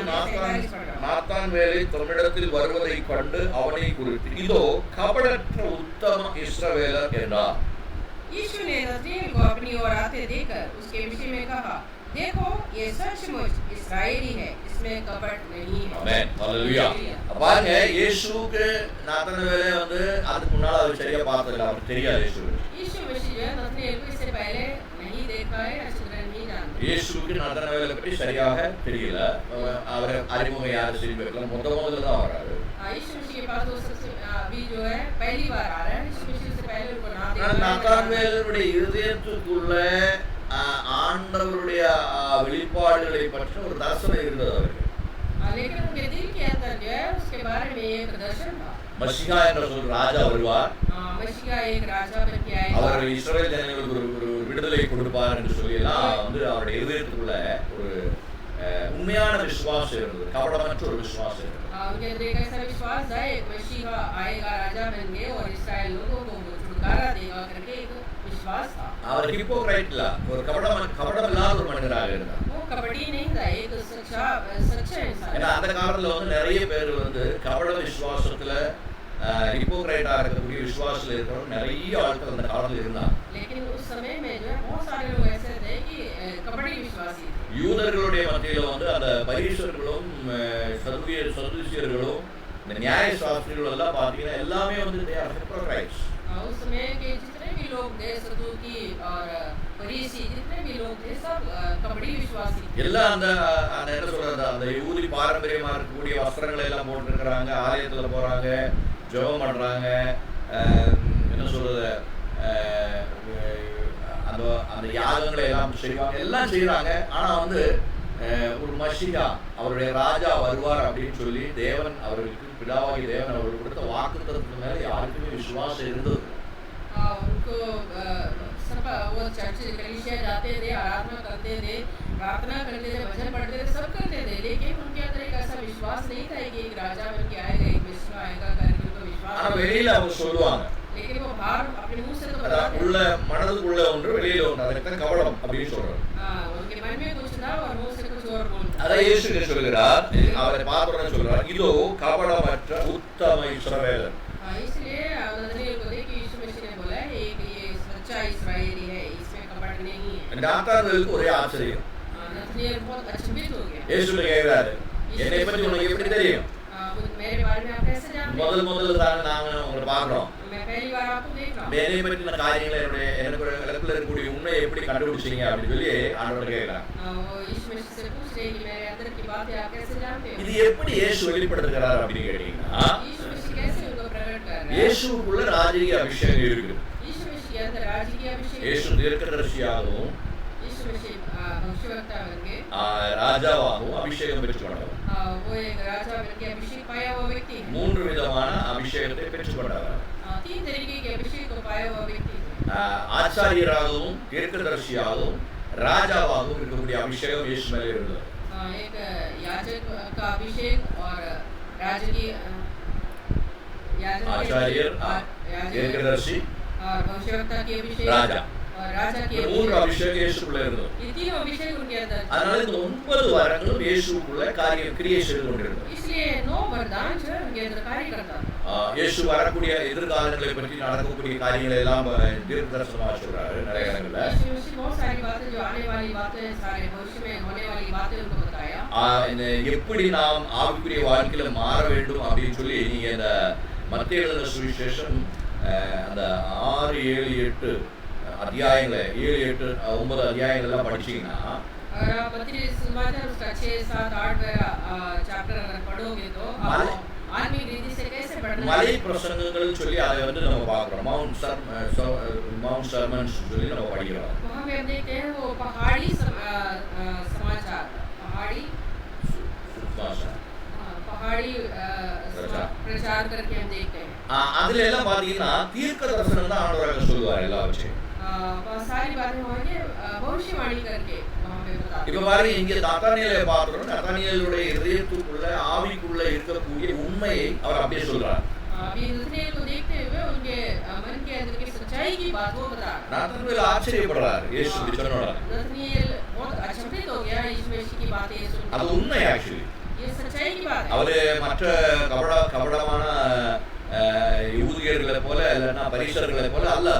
நாத்தான்வேலை தன்னிடத்தில் வருவதை கண்டு அவனை குறித்து, இதோ கபடற்ற உத்தம இஸ்ரவேலர் என்றார். देखो ये सचमुच इस्राएली है, इसमें कपट नहीं है. आमेन, हालेलुया. பாருங்க, இயேசுக்கு நாத்தான்வேலை வந்து அதுக்கு முன்னால அவர் சரியா பார்த்தல, அவருக்கு தெரியாது இயேசு. यीशु मसीह जो है नातानवेल को इससे पहले नहीं देखा है, अच्छी तरह नहीं जानता. இயேசுக்கு நாத்தான்வேலை பற்றி சரியாக தெரியல. அவர் அறிமுகம் யார் சொல்லி வைக்கலாம், முதல்ல தான் வராரு. यीशु मसीह के पास वो सबसे अभी जो है पहली बार आ रहा है. यीशु मसीह से पहले उनको ना देखा. நாத்தான்வேலுடைய இதயத்துக்குள்ள ஆண்டவருடைய வெளிப்பாடுகளை பற்றி ஒரு தரிசனம் இருந்தது அவருக்கு. लेकिन उनके दिल के अंदर जो है उसके बारे में एक दर्शन था. மசிஹா என்ற சொல் ராஜா வருவார். மசிஹா एक राजा बन के आएगा. அவர் இஸ்ரவேல் ஜனங்களுக்கு ஒரு விடுதலை கொடுப்பார் என்று சொல்லியெல்லாம் வந்து அவருடைய இதயத்துக்குள்ள ஒரு உண்மையான விசுவாசம் இருந்தது, கபடமற்ற ஒரு விசுவாசம் இருந்தது. उनके अंदर एक ऐसा विश्वास है, एक मसीहा आएगा, राजा बन के और इस्राएल लोगों को छुटकारा देगा करके एक विश्वास था. அவர் ஹிப்போக்ரைட் இல்ல, ஒரு கபடம் இல்லாத ஒரு மனிதராக இருந்தார். वो कपटी नहीं था, एक सच्चा इंसान. ஏன்னா அந்த காலத்துல வந்து நிறைய பேர் வந்து கபட விசுவாசத்துல ஹிப்போக்ரைட்டா இருக்கக்கூடிய விசுவாசத்துல இருக்கிறவங்க நிறைய ஆட்கள் அந்த காலத்துல இருந்தாங்க. लेकिन उस समय में जो है बहुत सारे लोग ऐसे थे कि कपटी विश्वासी थे. யூதர்களுடைய மத்தியில வந்து அந்த பரிசேயர்களும் சதுசேயர்களும் இந்த நியாய சாஸ்திரிகள் எல்லாம் பாத்தீங்கன்னா எல்லாமே வந்து they are hypocrites. उस समय के जितने भी लोग थे, सदूकी और फरीसी जितने भी लोग थे, सब कपटी विश्वासी थे. எல்லாம் அந்த என்ன சொல்றது, அந்த யூதி பாரம்பரியமா இருக்கக்கூடிய வஸ்திரங்களை எல்லாம் போட்டு இருக்கிறாங்க, ஆலயத்துல போறாங்க, ஜெபம் பண்றாங்க, என்ன சொல்றது, அந்த யாகங்களை எல்லாம் செய்வாங்க, எல்லாம் செய்யறாங்க. ஆனா வந்து ஒரு மசிஹா அவருடைய ராஜா வருவார் அப்படின்னு சொல்லி தேவன் அவர்களுக்கு, பிதாவாகி தேவன் அவர்களுக்கு கொடுத்த வாக்குத்தத்தத்துக்கு மேல யாருக்குமே விசுவாசம் இருந்தது. उनको सब वो चर्च कलीसिया जाते थे, आराधना करते थे, प्रार्थना करते थे, भजन पढ़ते थे, सब करते थे, लेकिन उनके अंदर एक ऐसा विश्वास नहीं था कि एक राजा बन के आएगा, एक मसीहा आएगा करके उनको विश्वास. ஆனா வெளியில அவங்க சொல்லுவாங்க, लेकिन वो बाहर अपने मुंह से तो बताते உள்ள மனதுக்குள்ள ஒன்று வெளியில ஒன்று, அதுக்கு கபடம் அப்படின்னு சொல்றாங்க. उनके मन में कुछ था और मुंह से कुछ और बोलते. அதை இயேசு சொல்கிறார், அவரை பார்த்தோன்னு சொல்றார், இதோ கபடமற்ற உத்தம இஸ்ரவேலர். इसलिए नातानवेल को देख के यीशु मसीह ने बोला है कि ये सच्चा इस्राएली है, इसमें कपट नहीं है. நாத்தான்வேலுக்கு ஒரே ஆச்சரியம். नातानवेल बहुत अचंभित हो गया. இயேசு கேக்குறாரு, என்னை பத்தி உனக்கு எப்படி தெரியும்? मेरे बारे में आप कैसे जानते हैं? முதல்ல தான் நாங்க உங்களை பார்க்கிறோம். मैं पहली बार आपको देख रहा हूं. என்னை பற்றின காரியங்களை எனக்கு இருக்கக்கூடிய உண்மையை எப்படி கண்டுபிடிச்சீங்க அப்படின்னு சொல்லி ஆண்டவர் கேக்குறாங்க. वो यीशु मसीह से पूछ रहे हैं कि मेरे अंदर की बातें आप कैसे जानते हो? இது எப்படி இயேசு வெளிப்படுத்துகிறார் அப்படின்னு கேட்டீங்கன்னா, यीशु मसीह कैसे उनको प्रकट कर रहा है? இயேசுவுக்குள்ள ராஜரீக அபிஷேகம் இருக்கு. यीशु मसीह के अंदर राज्य की अभिषेक இயேசு தீர்க்கதரிசியாகவும் यीशु मसीह भविष्यवक्ता बन गए ராஜாவாகவும் அபிஷேகம் பெற்றுக்கொண்டவர். वो एक राजा बन के अभिषेक पाया हुआ व्यक्ति है. 3 விதமான அபிஷேகத்தை பெற்றுக்கொண்டவர். 3 तरीके के अभिषेक को पाया हुआ व्यक्ति है. ஆச்சாரியராகவும் தீர்க்கதரிசியாகவும் ராஜாவாகவும் இருக்கக்கூடிய அபிஷேகம் இயேசு மேலே இருந்தது. एक याजक का अभिषेक और राजकीय आचार्य दीर्घदर्शी और भविष्यवक्ता की अभिषेक राजा और राजा की மூன்று அபிஷேகம் இயேசுக்குள்ள இருந்தது. ये तीनों अभिषेक उनके अंदर. அதனால இந்த 9 வரங்களும் இயேசுக்குள்ள கிரியை செய்து கொண்டிருந்தது. इसलिए 9 वरदान जो उनके अंदर कार्य करता है. இயேசு வரக்கூடிய எதிர்காலங்களை பற்றி நடக்கக்கூடிய காரியங்களை எல்லாம் தீர்க்கதரிசனமாக சொல்றாரு நிறைய இடங்கள்ல. यीशु बहुत सारी बातें जो आने वाली बातें सारे भविष्य में होने वाली बातें उनको बताया. எப்படி நாம் ஆவிக்குரிய வாழ்க்கையில மாற வேண்டும் அப்படின்னு சொல்லி நீங்க இந்த மத்தேயு எழுதின சுவிசேஷம் அந்த 6, 7, 8 அத்தியாயங்களை 7, 8, 9 அத்தியாயங்கள் எல்லாம் படிச்சீங்கன்னா अगर आप मत्ती सुसमाचार उसका 6, 7, 8 चैप्टर अगर पढ़ोगे तो आप आत्मिक रीति से कैसे पढ़ना. மலை பிரசங்கங்கள் சொல்லி அதை வந்து நம்ம பார்க்கிறோம். மவுண்ட் சர்மன்ஸ் சொல்லி நம்ம படிக்கிறோம். वहाँ पे हम देखते हैं वो पहाड़ी समाचार पहाड़ी प्रचार करके हम देखते हैं. அதுல எல்லாம் பாத்தீங்கன்னா தீர்க்க தரிசனம் தான் ஆண்டவராக சொல்லுவார் எல்லாவற்றையும். सारी बातें होंगे भविष्यवाणी करके वहाँ पे बताते हैं. இப்ப பாருங்க இங்க நத்தானியேலை பார்க்கிறோம். நத்தானியேலுடைய இதயத்துக்குள்ள ஆவிக்குள்ள இருக்கக்கூடிய உண்மையை அவர் அப்படியே சொல்றார். अभी नतनएल को देखते हुए उनके मन के अंदर की सच्चाई की बात वो बता रहा. நத்தானியேல் ஆச்சரியப்படுறார் இயேசு இப்படி சொன்னோட. नतनएल बहुत अचंभित हो गया यीशु मसीह की बातें सुन. அது உண்மை एक्चुअली. ये सच्चाई की बात है. அவரு மற்ற கபடமான யூதர்களை போல இல்லைன்னா பரிசேயர்களை போல அல்ல.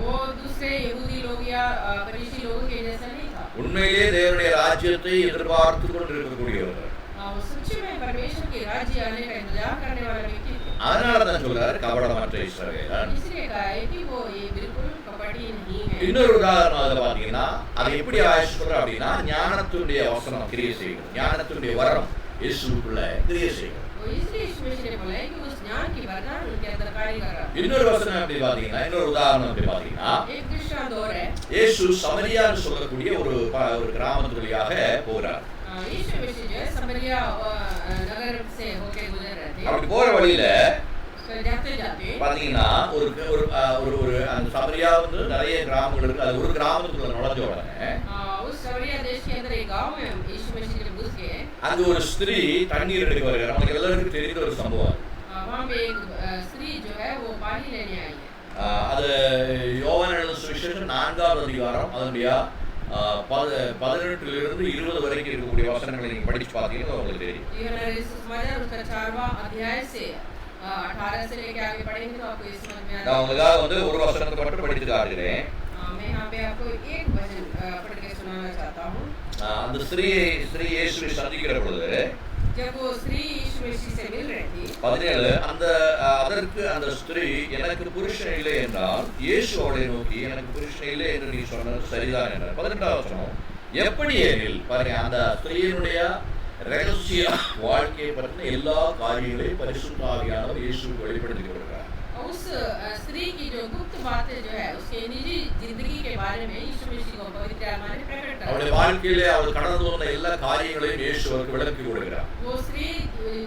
वो दूसरे यहूदी लोग या फरीसी लोगों के जैसा नहीं था. உண்மையிலே தேவனுடைய ராஜ்யத்தை எதிர்பார்த்து கொண்டிருக்கக்கூடியவர். वो सच्चे में परमेश्वर के राज्य आने का इंतजार करने वाला व्यक्ति थे. அதனால தான் சொல்றாரு கபடமற்ற இஸ்ரவேலன். इसलिए कहा है कि वो ये बिल्कुल कपटी नहीं है. இன்னொரு உதாரணம் அதுல பாத்தீங்கன்னா அதை எப்படி ஆயஸ் சொல்ற அப்படின்னா ஞானத்துடைய வசனம் கிரியை செய்யும். ஞானத்துடைய வரம் இயேசுக்குள்ள கிரியை செய்யும். वो इसलिए यीशु मसीह ने बोला है कि उस ज्ञान की वरदान उनके अंदर कार्य कर रहा है. இன்னொரு வசனம் எப்படி பாத்தீங்கன்னா இன்னொரு உதாரணம் எப்படி பாத்தீங்கன்னா एक दृष्टांत और है. இயேசு சமரியான்னு சொல்லக்கூடிய ஒரு கிராமத்து வழியாக போகிறார். यीशु मसीह जो है समरिया नगर से होके गुजर रहे थे. அப்படி போற வழியில जाते जाते பாத்தீங்கன்னா ஒரு அந்த சமரியா வந்து நிறைய கிராமங்கள் இருக்கு. அது ஒரு கிராமத்துக்குள்ள நுழைஞ்ச உடனே उस समरिया देश के अंदर एक गांव में यीशु मसीह जब घुस गए அங்க ஒரு ஸ்திரீ தண்ணீர் எடுக்க வருகிறார். நமக்கு எல்லாருக்கும் தெரிந்த ஒரு சம்பவம். वहाँ पे एक स्त्री जो है वो पानी लेने आई है. அது யோவான் எழுதின சுவிசேஷம் 4ஆவது அதிகாரம் அதனுடைய 18 இருந்து 20 வரைக்கும் இருக்கக்கூடிய வசனங்களை நீங்க படிச்சு பார்த்தீங்கன்னா உங்களுக்கு தெரியும். यूहन्ना सुसमाचार उसका 4वां अध्याय से 18 से लेके आगे पढ़ेंगे तो आपको ये समझ में आ நான் जाएगा. உங்களுக்காக வந்து ஒரு வசனத்தை மட்டும் படிச்சு காட்டுகிறேன். मैं यहाँ पे आपको एक वचन पढ़ के सुनाना चाहता हूँ. அந்த ஸ்திரீ இயேசுவை சந்திக்கிற பொழுது जब वो स्त्री यीशु मसीह से मिल रही थी 17 அதற்கு அந்த ஸ்திரீ எனக்கு புருஷன் இல்லை என்றால் இயேசு அவளை நோக்கி எனக்கு புருஷன் இல்லை என்று நீ சொன்னது சரிதான் என்றார். 18வது வசனம் எப்படி எனில் பாருங்க அந்த ஸ்திரீயினுடைய ரகசிய வாழ்க்கையை பற்றின எல்லா காரியங்களையும் பரிசுத்த ஆவியானவர் இயேசுவுக்கு வெளிப்படுத்தி கொடுக்கிறார். उस स्त्री की जो गुप्त बातें जो है उसके निजी जिंदगी के बारे में यीशु मसीह को पवित्र आत्मा ने प्रकट कर அவளுடைய வாழ்க்கையிலே அவள் கடந்து வந்த எல்லா காரியங்களையும் இயேசு அவருக்கு விளக்கி கொடுக்கிறார். वो स्त्री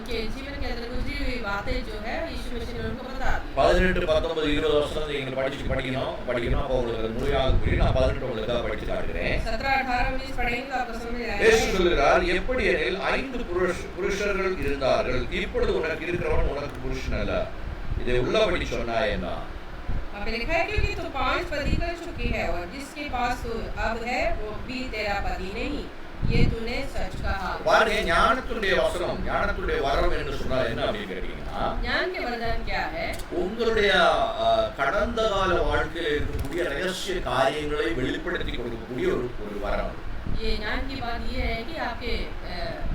के जीवन के अंदर गुजरी हुई बातें जो है यीशु मसीह ने उनको बता दी. 18, 19, 20 வசனம் நீங்க படிக்கணும் அப்போ உங்களுக்கு முழுமையாக புரியும். நான் 18 உங்களுக்காக படிச்சு காட்டுகிறேன். 17, 18, 19 पढ़ेंगे तो आपको समझ में आएगा. இயேசு சொல்கிறார் எப்படி எனில் 5 புருஷர்கள் இருந்தார்கள். இப்பொழுது உனக்கு இருக்கிறவன் உனக்கு புருஷன் அல்ல. இதை உள்ளபடி சொன்னாயேனா अब लिखा है क्योंकि तू 5 पति कर चुकी है और जिसके पास तू अब है वो भी तेरा पति नहीं. ये तूने सच कहा. பாருங்க ஞானத்துடைய வசனம் ஞானத்துடைய வரம் என்று சொன்னா என்ன அப்படின்னு கேட்டீங்கன்னா ज्ञान के वरदान क्या है? உங்களுடைய கடந்த கால வாழ்க்கையில் இருக்கக்கூடிய ரகசிய காரியங்களை வெளிப்படுத்தி கொடுக்கக்கூடிய ஒரு வரம். ये ज्ञान की बात ये है कि आपके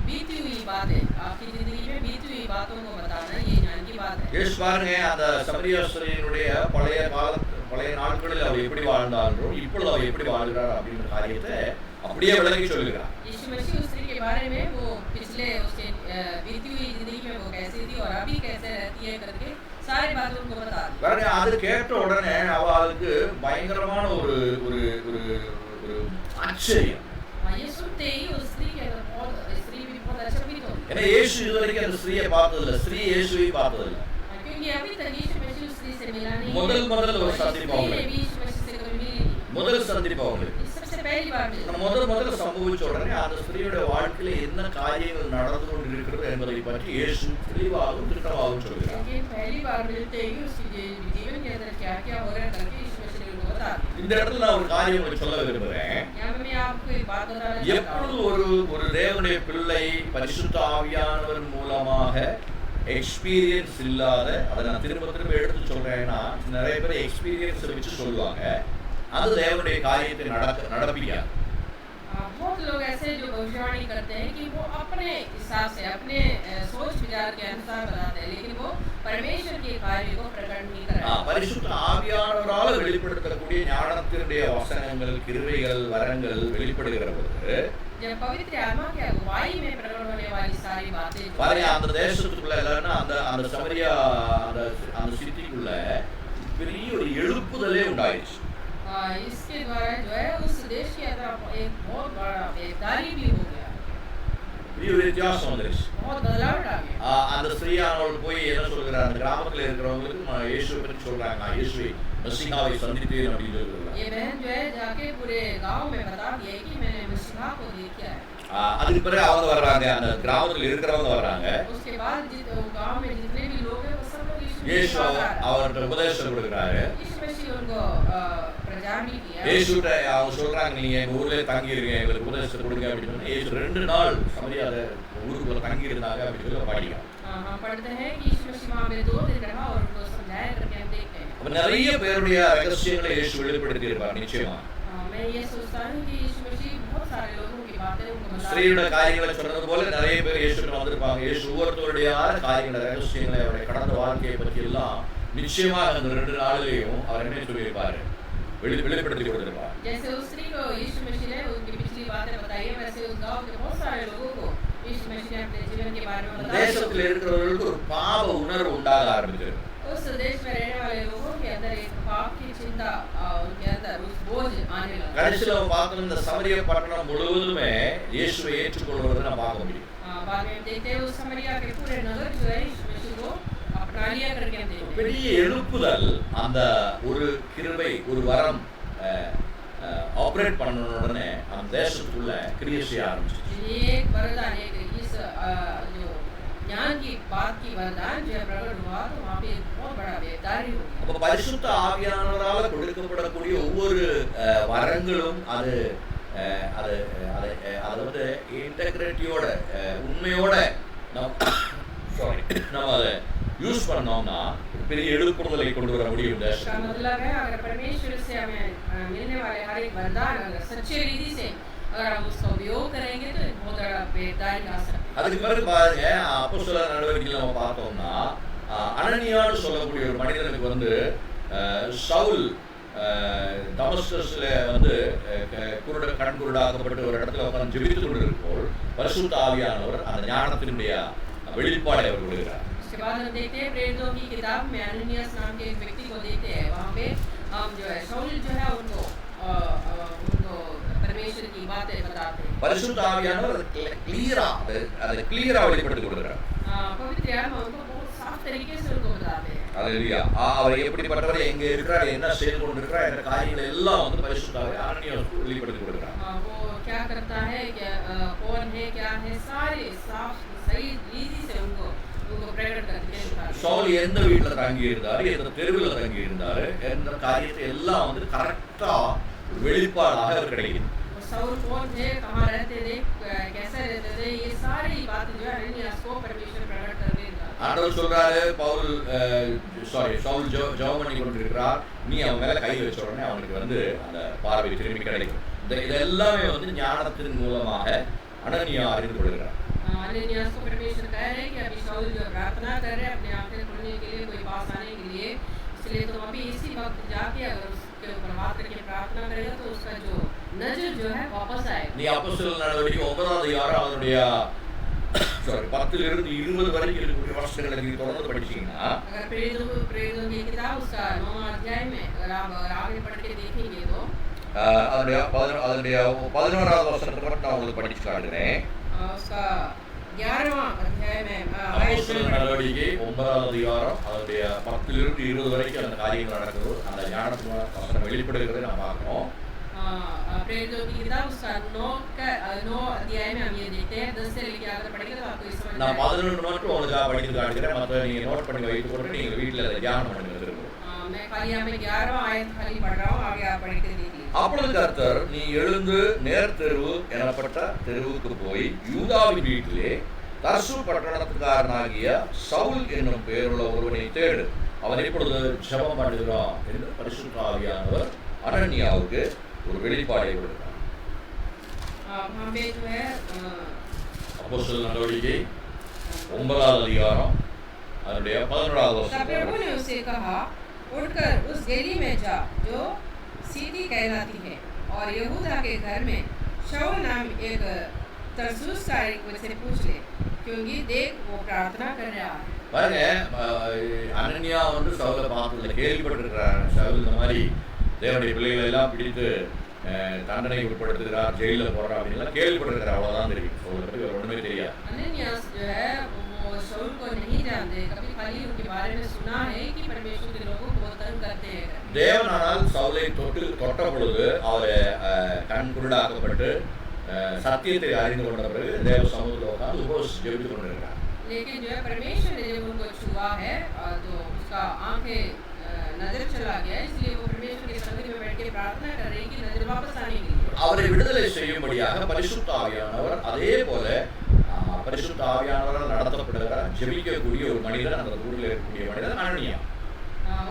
बीती हुई बातें आपकी जिंदगी में बीती हुई बातों को बताना ये ज्ञान की बात है. இயேசு பாருங்க அந்த சமரியா ஸ்திரீயினுடைய பழைய நாட்களில் அவர் எப்படி வாழ்ந்தாரோ இப்பொழுது அவர் எப்படி வாழ்கிறார் அப்படின்ற காரியத்தை அப்படியே விளக்கி சொல்லுகிறார். यीशु मसीह उस स्त्री के बारे में वो पिछले उसके बीती हुई जिंदगी में वो कैसी थी और अभी कैसे रहती है करके सारी सारी बातें उनको बता दी। பாருங்க, அது கேட்ட உடனே அவளுக்கு பயங்கரமான ஒரு ஒரு ஒரு ஒரு ஆச்சரியம். ये सुनते ही उस स्त्री के अंदर स्त्री भी बहुत अचंभित हो गई, ஏன்னா இயேசு இதுவரைக்கும் அந்த ஸ்திரீயை பார்த்ததில்லை, ஸ்திரீ இயேசுவை பார்த்ததில்லை. क्योंकि अभी तक यीशु मसीह उस स्त्री से मिला नहीं। முதல் ஒரு சந்திப்பு அவங்களுக்கு, भी यीशु मसीह से कभी मिली नहीं। முதல் சந்திப்பு அவங்களுக்கு. ये सबसे पहली बार मिली। முதல் சம்பவிச்ச உடனே அந்த ஸ்திரீயுடைய வாழ்க்கையில என்ன காரியங்கள் நடந்து கொண்டிருக்கிறது என்பதை பற்றி இயேசு தெளிவாகவும் திட்டமாகவும் சொல்கிறார். लेकिन पहली बार मिलते ही उसके जीवन के अंदर क्या क्या हो रहा है करके यीशु मसीह ने उनको बता दिया। இந்த இடத்துல நான் ஒரு காரியம் உங்களுக்கு சொல்ல விரும்புகிறேன். यहाँ पे मैं आपको एक बात बताना चाहता எப்பொழுது हूँ। ஒரு தேவனுடைய பிள்ளை பரிசுத்த ஆவியானவர் மூலமாக எக்ஸ்பீரியன்ஸ் இல்லாத, அதை நான் திரும்ப எடுத்து சொல்றேன்னா, நிறைய பேர் எக்ஸ்பீரியன்ஸ் வச்சு சொல்லுவாங்க, அது தேவனுடைய காரியத்தை நடப்பிக்காது. बहुत लोग ऐसे जो भविष्यवाणी करते हैं कि वो अपने हिसाब से अपने सोच विचार के अनुसार बताते हैं, लेकिन वो परमेश्वर के कार्य को प्रकट नहीं कराते। பரிசுத்த ஆவியானவரால் வெளிப்படுத்தக்கூடிய ஞானத்தினுடைய வசனங்கள், கிருபைகள், வரங்கள் வெளிப்படுகிற பொழுது जब पवित्र आत्मा की अगुवाई में प्रकट होने वाली सारी बातें பாருங்க, அந்த தேசத்துக்குள்ள இல்லைன்னா அந்த சமரியா அந்த சிட்டிக்குள்ள பெரிய ஒரு எழுப்புதலே உண்டாயிடுச்சு. इसके द्वारा जो है उस देश के अंदर एक बहुत बड़ा बेदारी भी हो गया, பெரிய ஒரு வித்தியாசம் வந்துருச்சு. बहुत बदलाव आ गया। அந்த ஸ்திரீயானவள் போய் என்ன சொல்கிறார், அந்த கிராமத்தில் இருக்கிறவங்களுக்கு இயேசுவை பற்றி சொல்றாங்க, நான் இயேசுவை மசீகாவை சந்தித்தேன் அப்படின்னு சொல்றாங்க. ये बहन जो है जाके पूरे गांव में बता दिया कि मैंने मसीहा को देखा है। அதுக்கு பிறகு அவங்க வர்றாங்க, அந்த கிராமத்தில் இருக்கிறவங்க வர்றாங்க. उसके बाद गांव में जितने भी लोग हैं वो सब लोग இயேசு அவர்கிட்ட உபதேசம் கொடுக்கிறாரு. यीशु मसीह उनको प्रचार भी किया। இயேசுட்ட அவங்க சொல்றாங்க, நீங்க எங்க ஊர்லயே தங்கி இருங்க, எங்களுக்கு உபதேசம் கொடுங்க அப்படின்னு சொன்னா, இயேசு 2 நாள் சமரியாத ஊருக்குள்ள தங்கி இருந்தாங்க அப்படின்னு சொல்லி படிக்கிறோம். हम पढ़ते हैं कि यीशु मसीह वहां पे 2 दिन रहा और उनको समझाया करके हम देखते हैं। அப்ப நிறைய பேருடைய ரகசியங்களை இயேசு வெளிப்படுத்தி இருப்பார் நிச்சயமா. मैं ये सोचता हूं कि यीशु मसीह बहुत सारे लोगों की बातें उनको बता ஸ்திரீயோட காரியங்களை சொன்னது போல நிறைய பேர் இயேசுட்ட வந்திருப்பாங்க. இயேசு ஒவ்வொருத்தருடைய காரியங்களை, ரகசியங்களை, அவருடைய கடந்த வாழ்க்கையை பற்றி எல்லாம் நிச்சயமாக அந்த 2 நாளிலேயும் அவர் என்ன சொல்லியிருப்பாரு, வெளிப்படுத்தி கொடுத்திருப்பார். जैसे उस स्त्री को यीशु मसीह ने उनकी पिछली बातें बताई है, वैसे उस गांव के बहुत सारे लोगों को यीशु मसीह ने अपने जीवन के बारे में बताया। தேசத்தில் இருக்கிறவர்களுக்கு ஒரு பாவ உணர்வு உண்டாக ஆரம்பித்தது. उस देश में रहने वाले लोगों के अंदर एक पाप की चिंता उनके अंदर उस बोझ आने लगा। கடைசில பார்த்தோம், இந்த சமரிய பட்டணம் முழுவதுமே இயேசுவை ஏற்றுக்கொள்வதை நம்ம பார்க்க முடியும். बाद में देखते हैं उस समरिया के पूरे नगर जो है यीशु मसीह को अपना लिया करके हम देखते हैं। பெரிய எழுப்புதல், அந்த ஒரு கிருபை, ஒரு வரம் ஆபரேட் பண்ண உடனே அந்த தேசத்துக்குள்ள கிரியை செய்ய ஆரம்பிச்சு. ये एक वरदान, एक इस जो ज्ञान की बात की वरदान जो प्रकट हुआ, तो वहाँ पे बहुत बड़ा बेदारी हो गया। அப்ப பரிசுத்த ஆவியானவரால் கொடுக்கப்படக்கூடிய ஒவ்வொரு வரங்களும் அது அது வந்து இன்டெகிரிட்டியோட, உண்மையோட நம்ம அதை யூஸ் பண்ணோம்னா பெரிய எழுப்புதலை கொண்டு வர முடியும். इसका मतलब है अगर परमेश्वर से हमें मिलने वाले हर एक वरदान अगर सच्चे रीति से अगर हम उसका उपयोग करेंगे तो बहुत बड़ा बेदारी आ सकता है। அதுக்கு பிறகு பாருங்க, அப்போஸ்தலர் நடவடிக்கைகளை நம்ம பார்த்தோம்னா, அனனியான்னு சொல்லக்கூடிய ஒரு மனிதனுக்கு வந்து சவுல் தமஸ்கஸ்ல வந்து கண் குருடாக்கப்பட்டு ஒரு இடத்துல உட்கார்ந்து ஜெபித்துக் கொண்டிருப்போம், பரிசுத்த ஆவியானவர் அந்த ஞானத்தினுடைய வெளிப்பாடை அவர் கொடுக்கிறார். उसके बाद हम देखते हैं प्रेरितों की किताब में अननियास नाम के एक व्यक्ति को देखते हैं। वहाँ पे हम जो है शाऊल जो है उनको परमेश्वर की बातें बताते हैं। பரிசுத்த ஆவியானவர் அதை கிளியரா வெளிப்படுத்தி கொடுக்கிறார். पवित्र आत्मा उनको बहुत साफ तरीके से उनको बताते हैं। அல்லேலூயா. அவர் எப்படிப்பட்டவர், எங்க இருக்கிறார், என்ன செய்து கொண்டிருக்கிறார் என்ற காரியங்களை எல்லாம் வந்து பரிசுத்த ஆவியானவர் அனனியாவுக்கு வெளிப்படுத்தி கொடுக்கிறார். वो क्या करता है, क्या कौन है, क्या है, सारे साफ सही रीति से उनको प्रकट करके दिखाते हैं। சவுல் எந்த வீட்டுல தங்கி இருந்தாரு, எந்த தெருவில் தங்கி இருந்தாரு என்ற காரியத்தை எல்லாம் வந்து கரெக்டா வெளிப்பாடாக அவர் கிடைக்குது. शाऊल कौन थे, कहाँ रहते थे, कैसे रहते थे, ये सारी बातें जो है अननियास को परमेश्वर प्रकट कर देता है। ஆண்டவர் சொல்றாரு, சவுல் ஜெபம் பண்ணி கொண்டிருக்கிறார், நீ அவன் மேல கை வச்ச உடனே அவனுக்கு வந்து அந்த பார்வை திரும்பி கிடைக்கும். இதெல்லாமே வந்து ஞானத்தின் மூலமாக அனனியா அறிந்து கொள்கிறார். अननियास को परमेश्वर कह रहे हैं कि अभी शाऊल जो प्रार्थना कर रहे हैं अपने आंखें खोलने के लिए, कोई पास आने के लिए, इसलिए तुम अभी इसी वक्त जाके अगर उसके ऊपर बात करके प्रार्थना करेगा तो उसका जो नजर जो है वापस आएगा। நீ அப்போஸ்தலர் நடவடிக்கை 9வது அதிகாரம் அதனுடைய 10 10லிருந்து 20 வரைக்கும் இருக்கக்கூடிய வசனங்களை நீங்க தொடர்ந்து படிச்சீங்கன்னா अगर प्रेरितों की किताब उसका 9 अध्याय में अगर आप आगे पढ़ के देखेंगे तो அதனுடைய 11வது வசனத்தை மட்டும் நான் உங்களுக்கு படிச்சு காட்டுறேன். उसका 11वां अध्याय में அப்போஸ்தலர் நடவடிக்கை 9வது அதிகாரம் அதனுடைய 10லிருந்து 20 வரைக்கும் அந்த காரியங்கள் நடக்குது. அந்த ஞானத்தின் வசனம் வெளிப்படுகிறதை நாம் பார்க்கிறோம். प्रेरितों की किताब उसका 9 अध्याय में हम ये देखते हैं. 10 से लेकर आगे पढ़ेंगे तो आपको समझ நான் 11 மட்டும் உங்களுக்கு படித்து காட்டுகிறேன். மற்ற நீங்க நோட் பண்ணி வைத்துக் கொண்டு நீங்க வீட்டில் அதை தியானம் பண்ணுங்க. मैं खाली यहाँ पे 11वां आयत खाली पढ़ रहा हूँ. आगे आप पढ़ के देखिए. அப்பொழுது கர்த்தர், நீ எழுந்து நேர் தெருவு எனப்பட்ட தெருவுக்கு போய் யூதாவின் வீட்டிலே தர்சு பட்டணத்துக்காரனாகிய சவுல் என்னும் பெயருள்ள ஒருவனை தேடு, அவன் இப்பொழுது ஜெபம் பண்ணுகிறான் என்று பரிசுத்த ஆவியானவர் அனனியாவுக்கு ஒரு வெளிப்பாடை கொடுத்தார். அப்போஸ்தலர் நடவடிக்கை 9வது அதிகாரம் அதனுடைய 11வது வசனம். प्रभु ने उसे कहा, उठकर उस गली में जा जो सीधी कहलाती है और यहूदा के घर में शाऊल नाम एक तरसुस का एक से पूछ ले, क्योंकि देख वो प्रार्थना कर रहा है. பாருங்க, அனனியா வந்து சவுலை பார்த்ததுல கேள்விப்பட்டிருக்கிறார். சவுல் இந்த மாதிரி தேவனுடைய பிள்ளைகளை எல்லாம் பிடித்து தண்டனை உட்படுத்துகிறார், ஜெயிலில் போடுறார் அப்படின்லாம் கேள்விப்பட்டிருக்கிறார். அவ்வளோதான் தெரியும். சவுலை பற்றி ஒன்றுமே தெரியாது. अननियास जो है वो शाऊल को नहीं जानते, कभी खाली उनके बारे में सुना है कि परमेश्वर के लोगों को बहुत तंग करते हैं. தேவனால் சவுலை தொட்ட பொழுது அவரை கண் குருடாக்கப்பட்டு சத்தியத்தை அறிந்து கொண்ட பிறகு தேவ சமூகத்தில் உட்கார்ந்து உபவாசித்து ஜெபித்துக் கொண்டிருக்கிறார். लेकिन जो है परमेश्वर ने जब उनको छुआ है तो उसका आंखें नजर चला गया, इसलिए वो परमेश्वर के संग में बैठ के प्रार्थना कर रही कि नजर वापस आने के लिए. அவரை விடுதலை செய்யும்படியாக பரிசுத்த ஆவியானவர், அதே போல பரிசுத்த ஆவியானவரால் நடத்தப்படுகிறார் ஜெபிக்கக்கூடிய ஒரு மனிதன், அந்த ஊரில் இருக்கக்கூடிய மனிதன் அனனியா.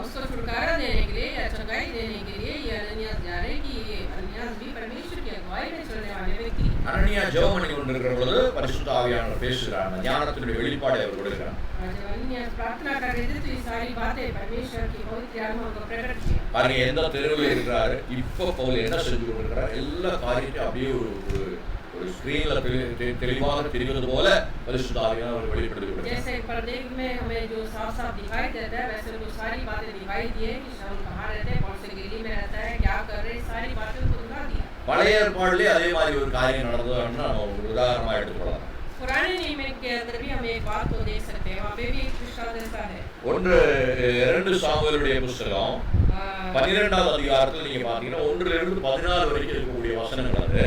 उसको छुटकारा देने के लिए या चंगाई देने के लिए ये अननियास जा रहे कि ये अननियास भी परमेश्वर की अगुवाई में चलने वाले व्यक्ति. அனனியா ஜெபம் பண்ணி கொண்டிருக்கிற பொழுது பரிசுத்த ஆவியானவர் பேசுகிறார். ஞானத்தினுடைய வெளிப்பாடை அவர் கொடுக்கிறார். जब अननियास प्रार्थना कर रहे थे तो ये सारी बातें परमेश्वर की पवित्र आत्मा को प्रकट की. பாருங்க, எந்த தெருவில் இருக்கிறாரு, இப்போ பவுல் என்ன செஞ்சு கொண்டிருக்கிறார், எல்லா காரியத்தையும் அப்படியே ஒரு ஸ்கிரீன்ல தெளிவாக தெரிவது போல பரிசுத்த ஆவியானவர் வெளிப்படுத்தி கொடுக்கிறார். जैसे पर्दे में हमें जो साफ-साफ दिखाई देता है, वैसे वो सारी बातें दिखाई दी है कि शाऊल कहाँ रहते हैं, कौन से गली में रहता है, क्या कर रहे हैं, सारी बातें उनको दिखा दी. பழைய ஏற்பாடுலேயே அதே மாதிரி ஒரு காரியம் நடந்ததுன்னு நம்ம ஒரு உதாரணமாக எடுத்துக்கொள்ளலாம். पुराने नियम के अंदर भी हम एक बात को देख सकते हैं, वहाँ पे भी एक दृष्टांत ऐसा है. 2 சாமுவேலுடைய புத்தகம் 12வது அதிகாரத்தில் நீங்க பாத்தீங்கன்னா 1லிருந்து 14 வரைக்கும் இருக்கக்கூடிய வசனங்கள் அது.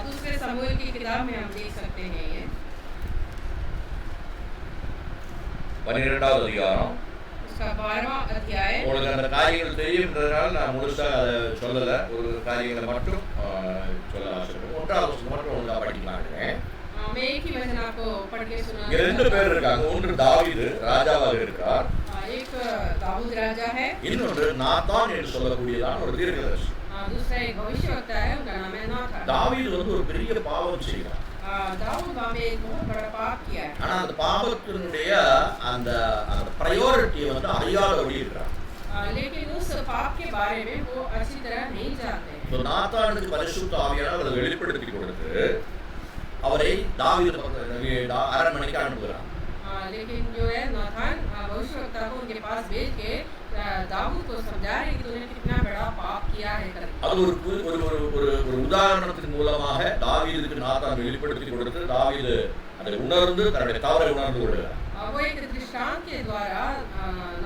दूसरे समूएल की किताब में हम देख सकते हैं ये 12வது அதிகாரம் उसका 12वां अध्याय. உங்களுக்கு அந்த காரியங்கள் தெரியும்ன்றதுனால நான் முழுசா அதை சொல்லல, ஒரு காரியங்களை மட்டும் சொல்ல ஆசைப்படுறேன். 1வது வசனம் மட்டும் ஒழுங்கா படிக்கலாம்ன்றேன். मैं एक ही वचन आपको पढ़ के सुना. 2 பேர் இருக்காங்க. ஒன்று தாவீது ராஜாவாக இருக்கிறார், एक दाऊद राजा है, இன்னொன்று நாத்தான் என்று சொல்லக்கூடியதான ஒரு தீர்க்கதரிசி. दूसरा एक भविष्यवक्ता है, उनका नाम है नाथान. தாவீது வந்து ஒரு பெரிய பாவம் செய்கிறார். दाऊद वहाँ पे एक बहुत बड़ा पाप किया है. ஆனா அந்த பாவத்தினுடைய அந்த பிரையாரிட்டியை வந்து அறியாதபடி இருக்கிறார். लेकिन उस पाप के बारे में वो अच्छी तरह नहीं जानते. तो நாத்தானுக்கு பரிசுத்த ஆவியானவர் அதை வெளிப்படுத்தி கொடுத்து அவரை தாவீது அரண்மனைக்கு அனுப்புகிறார். लेकिन जो है नाथान भविष्यवक्ता को उनके पास भेज के दाऊद को समझा रहे कि तूने कितना बड़ा पाप किया है करके. அது ஒரு உதாரணத்தின் மூலமாக தாவீதுக்கு நாத்தான் வெளிப்படுத்தி கொடுத்து தாவீது அதை உணர்ந்து தன்னுடைய தவறை உணர்ந்து கொள்கிறார். वो एक दृष्टांत के द्वारा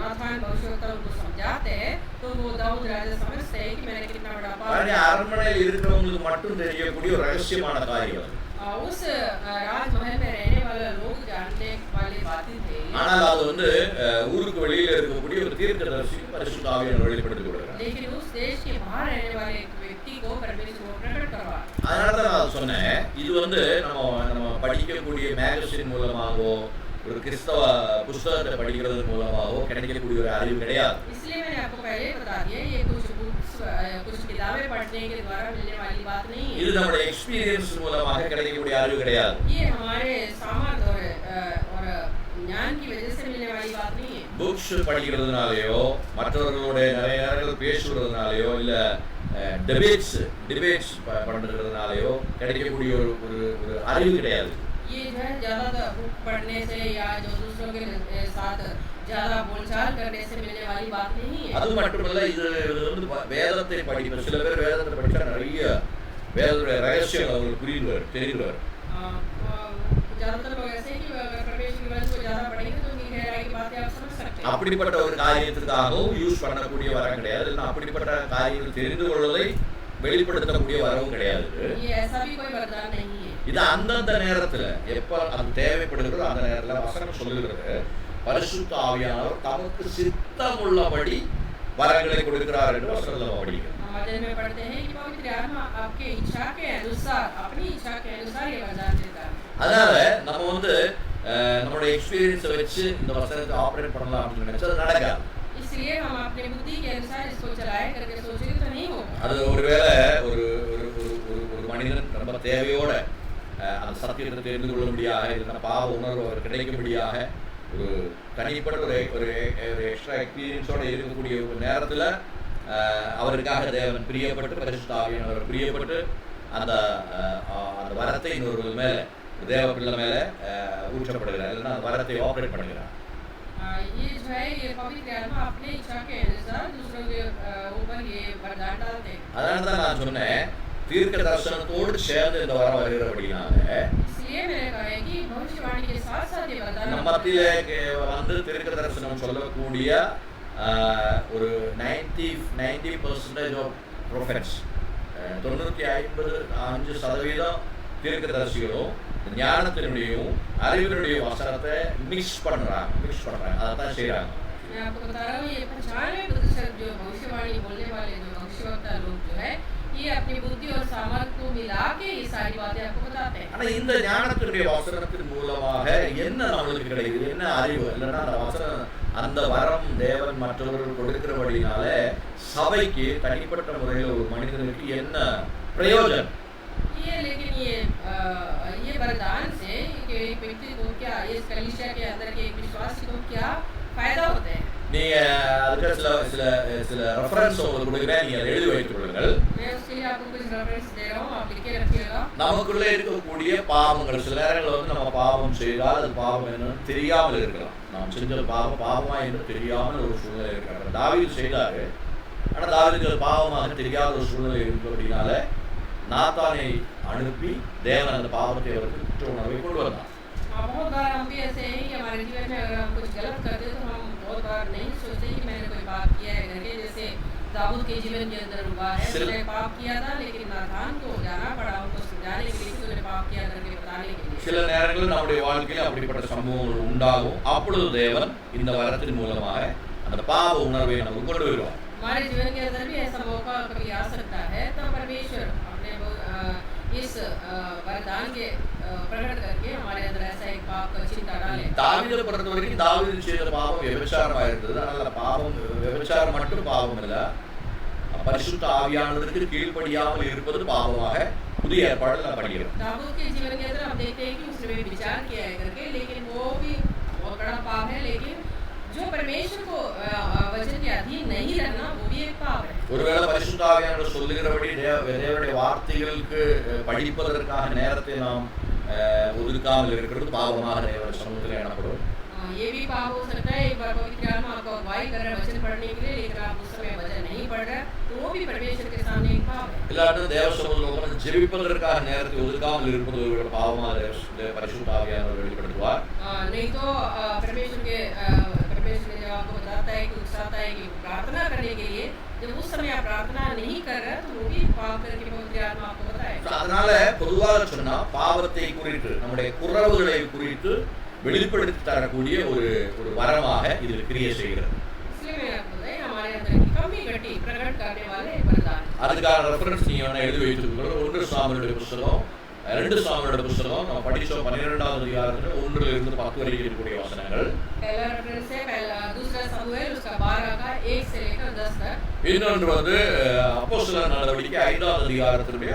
नाथान भविष्यवक्ता उनको समझाते हैं, तो वो दाऊद राजा समझते हैं कि मैंने कितना बड़ा पाप किया. அரண்மனையில் இருக்கிறவங்களுக்கு மட்டும் தெரியக்கூடிய ஒரு ரகசியமான காரியம். उस राजमहल में रहने वाले लोग जानने वाली बातें थी. ஆனால் அது வந்து ஊருக்கு வெளியில இருக்கக்கூடிய ஒரு தீர்க்கதரிசி பரிசுத்த ஆவியானவர் வெளிப்படுத்தி கொடுக்கிறார். लेकिन उस देश के बाहर रहने वाले एक व्यक्ति को परमेश्वर को प्रकट करवा. அதனால தான் நான் சொன்னேன், இது வந்து நம்ம படிக்கக்கூடிய மேகசின் மூலமாகவோ ஒரு கிறிஸ்தவ புத்தகத்தை படிக்கிறது மூலமாகவோ கிடைக்கக்கூடிய ஒரு அறிவு கிடையாது. इसलिए मैंने आपको पहले बता दिया, ये कुछ किताबें पढ़ने के द्वारा मिलने वाली बात नहीं है. இது நம்மளுடைய எக்ஸ்பீரியன்ஸ் மூலமாக கிடைக்கக்கூடிய அறிவு கிடையாது. ये हमारे सामर्थ और ज्ञान की वजह से मिलने वाली बात नहीं है. புக்ஸ் படிக்கிறதுனாலயோ மற்றவர்களோட நிறைய நேரங்கள் பேசுறதுனாலயோ இல்ல டிபேட்ஸ் பண்றதுனாலயோ கிடைக்கக்கூடிய ஒரு அறிவு கிடையாது. ये जो है ज़्यादा बुक पढ़ने से या जो दूसरों के साथ ज़्यादा बोलचाल करने से मिलने वाली बात नहीं है। அது மட்டுமல்ல, இது வந்து வேதத்தை படிப்பது. சில பேர் வேதத்தை படிச்சா நிறைய வேதத்துடைய ரகசியங்கள் அவங்களுக்கு புரிந்து வரும், தெரிந்து வரும். ज़्यादातर लोग ऐसे कि अगर परमेश्वर की वचन को ज़्यादा पढ़ेंगे तो उनकी गहराई की बातें आप समझ सकते हैं। அப்படிப்பட்ட ஒரு காரியத்துக்காகவும் யூஸ் பண்ணக்கூடிய வரம் கிடையாது. இல்லைன்னா அப்படிப்பட்ட காரியங்கள் தெரிந்து கொள்வதை வெளிப்படுத்தக்கூடிய வரவும் கிடையாது. ये ऐसा भी कोई वरदान नहीं है। இது அந்தந்த நேரத்துல எப்ப அது தேவைப்படுகிறதோ அந்த நேரத்துல வசனம் சொல்லுகிறது, பரிசுத்த ஆவியானவர் தமக்கு சித்தமுள்ளபடி வரங்களை கொடுக்கிறார் என்று வசனத்துல படிக்கிறோம். वचन में पढ़ते हैं कि पवित्र आत्मा आपके इच्छा के अनुसार, अपनी इच्छा के अनुसार ये वरदान देता है। அதனால நம்ம வந்து நம்மளோட எக்ஸ்பீரியன்ஸை வச்சு இந்த வசனத்தை ஆப்ரேட் பண்ணலாம் அப்படின்னு நினைச்சா அது நடக்காது. इसलिए हम अपने बुद्धि के अनुसार इसको चलाए करके सोचेंगे तो नहीं होगा। அது ஒருவேளை ஒரு ஒரு மனிதன் ரொம்ப தேவையோட அந்த சத்தியத்தை தெரிந்து கொள்ளும்படியாக, இல்லைன்னா பாவ உணர்வு அவர் கிடைக்கும்படியாக ஒரு தனிப்பட்ட ஒரு எக்ஸ்ட்ரா எக்ஸ்பீரியன்ஸோட இருக்கக்கூடிய ஒரு நேரத்தில் அவருக்காக தேவன் பிரியப்பட்டு, பரிசுத்த ஆவியானவர் பிரியப்பட்டு அந்த அந்த வரத்தை இன்னொரு மேலே, தேவ பிள்ளை மேலே ஊற்றப்படுகிறார், இல்லைன்னா அந்த வரத்தை ஆப்ரேட் பண்ணுகிறார். ये जो है ये पवित्र आत्मा अपने इच्छा के अनुसार दूसरों के ऊपर ये वरदान डालते हैं। அதனால தான் நான் சொன்னேன், தீர்க்க தரிசனத்தோடு சேர்ந்து இந்த வரம் வருகிறபடினால इसलिए मैंने कहा है कि भविष्यवाणी के साथ-साथ ये वरदान நம்ம மத்தியிலே வந்து தீர்க்க தரிசனம் சொல்லக்கூடிய ஒரு 90% ஆஃப் ப்ரொஃபெட்ஸ், 95% தீர்க்கதரிசிகளும் ஞானத்தினுடையும் அறிவினுடைய வசனத்தை மிக்ஸ் பண்றாங்க. அதான் செய்யறாங்க. मैं आपको बता रहा हूँ, ये 95% जो भविष्यवाणी बोलने वाले जो भविष्यवक्ता लोग जो है, ये अपनी बुद्धि और सामर्थ्य को मिला के ये सारी बातें आपको बताते हैं। ஆனா இந்த ஞானத்தினுடைய வசனத்தின் மூலமாக என்ன நம்மளுக்கு கிடைக்குது, என்ன அறிவு, இல்லைன்னா அந்த வசனம், அந்த வரம் தேவன் மற்றவர்கள் கொடுக்கிறபடினால சபைக்கு தனிப்பட்ட முறையில் ஒரு மனிதனுக்கு என்ன பிரயோஜனம்? लेकिन ये वरदान से कि एक व्यक्ति को क्या, इस कलीसिया के अंदर के एक विश्वासी को क्या फायदा होता है? நீங்க அதுக்கு சில ரெஃபரன்ஸ் உங்களுக்கு கொடுக்குறேன், நீங்க எழுதி வைத்துக் கொள்ளுங்கள். मैं उसके लिए आपको कुछ रेफरेंस दे रहा हूँ, आप लिख के रखिएगा। நமக்குள்ளே இருக்கக்கூடிய பாவங்கள், சில நேரங்களில் வந்து நம்ம பாவம் செய்தால் அது பாவம் என்னன்னு தெரியாமல் இருக்கலாம். நாம் செஞ்ச பாவமா என்று தெரியாமல் ஒரு சூழ்நிலை இருக்கிறாங்க. தாவீது செய்தாரு, ஆனா தாவீதுக்கு அது பாவமாக தெரியாத ஒரு சூழ்நிலை இருக்கிறபடினால நாத்தானை அனுப்பி தேவன் அந்த பாவத்தை அவருக்கு குற்ற உணர்வை கொண்டு வந்தான். बहुत बार हम भी ऐसे हैं कि हमारे जीवन में अगर हम कुछ गलत करते हैं तो हम बहुत बार नहीं सोचते कि मैंने कोई पाप किया है करके। जैसे दाऊद के जीवन के अंदर हुआ है, उसने पाप किया था लेकिन नाथान को जाना पड़ा उनको समझाने के लिए, उसने पाप किया करके बताने के लिए। சில நேரங்களில் நம்முடைய வாழ்க்கையில் அப்படிப்பட்ட சம்பவங்கள் உண்டாகும். அப்பொழுது தேவன் இந்த வரத்தின் மூலமாக அந்த பாவ உணர்வை நமக்கு கொண்டு வருவார். हमारे जीवन के अंदर भी ऐसा मौका कभी आ सकता है, तो परमेश्वर अपने इस वरदान के प्रकट करके हमारे अंदर ऐसा एक पाप का चिंता डाले। தாவீதை பொறுத்த வரைக்கும் தாவீது செய்த பாவம் விபச்சாரமாக இருந்தது. அதனால பாவம் விபச்சாரம் மட்டும் பாவம் இல்ல, பரிசுத்த ஆவியானவருக்கு கீழ்ப்படியாமல் இருப்பது பாவமாக புதிய ஏற்பாடில் நான் படிக்கிறோம். दाऊद के जीवन के अंदर हम देखते हैं कि उसने विचार किया है करके, लेकिन वो भी बहुत बड़ा पाप है। लेकिन जो परमेश्वर को वचन के अधीन नहीं रहना वो भी एक पाप है। ஒருவேளை பரிசுத்த ஆவியானவர் சொல்லுகிறபடி தேவனுடைய வார்த்தைகளுக்கு படிப்பதற்காக நேரத்தை நாம் ஒதுக்காமல் இருக்கிறது பாவமாக தேவனுடைய சமூகத்தில் எண்ணப்படும். ये भी पाप हो सकता है। एक बार पवित्र आत्मा आपको अगुवाई कर रहा है वचन पढ़ने के लिए, लेकिन आप उस समय वचन नहीं पढ़ रहे, तो वो भी परमेश्वर के सामने एक पाप है। இல்லாட்டி தேவ சமூகத்தில் ஜெபிப்பதற்காக நேரத்தை ஒதுக்காமல் இருப்பது ஒரு பாவமாக பரிசுத்த ஆவியானவர் வெளிப்படுத்துவார். नहीं तो परमेश्वर ने जब आपको बताता है कि उकसाता है कि प्रार्थना करने के लिए, जब उस समय आप प्रार्थना नहीं कर रहे तो वो भी पाप करके पवित्र आत्मा आपको बताए। அதனால பொதுவாக சொன்னா பாவத்தை குறித்து, நம்முடைய குறைவுகளை குறித்து வெளிப்படுத்தி தரக்கூடிய ஒரு வரமாக இதில் கிரியை செய்கிறது. इसलिए मैं आपको बताया हमारे अंदर की कमी घटी प्रकट करने वाले वरदान। அதுக்கான ரெஃபரன்ஸ் நீங்க வேணா எழுதி வைத்துக்கொள்ளுங்க. 1 சாமுவேலுடைய புத்தகம், 2 சாமுவேலுடைய புத்தகம் நம்ம படிச்சோம். 12வது அதிகாரத்துல 1 இருந்து 10 வரைக்கும் இருக்கக்கூடிய வசனங்கள். पहला रेफरेंस है दूसरा शमूएल उसका 12 का 1 से लेकर 10 तक। இன்னொன்று வந்து அப்போஸ்தலர் நடவடிக்கை 5வது அதிகாரத்தினுடைய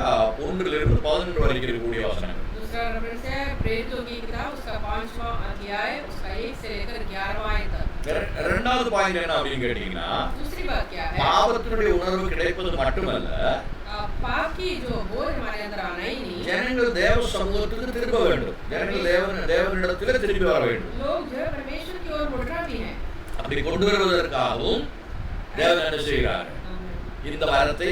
1 இருந்து 11 வரைக்கும் இருக்கக்கூடிய வசனங்கள். दूसरा रेफरेंस है प्रेरितों की किताब उसका 5वां अध्याय उसका 1 से लेकर 11वां आयत तक। இரண்டாவது பாயிண்ட் என்ன அப்படின்னு கேட்டீங்கன்னா, दूसरी बात क्या है? பாவத்தினுடைய உணர்வு கிடைப்பது மட்டுமல்ல, पाप की जो बोझ हमारे अंदर आना ही नहीं, ஜனங்கள் தேவ சமூகத்துக்கு திரும்ப வேண்டும். ஜனங்கள் தேவனிடத்தில் திரும்பி வர வேண்டும். लोग जो है परमेश्वर की ओर मुड़ना भी है. அப்படி கொண்டு வருவதற்காகவும் தேவன் என்ன செய்கிறார்? இந்த வரத்தை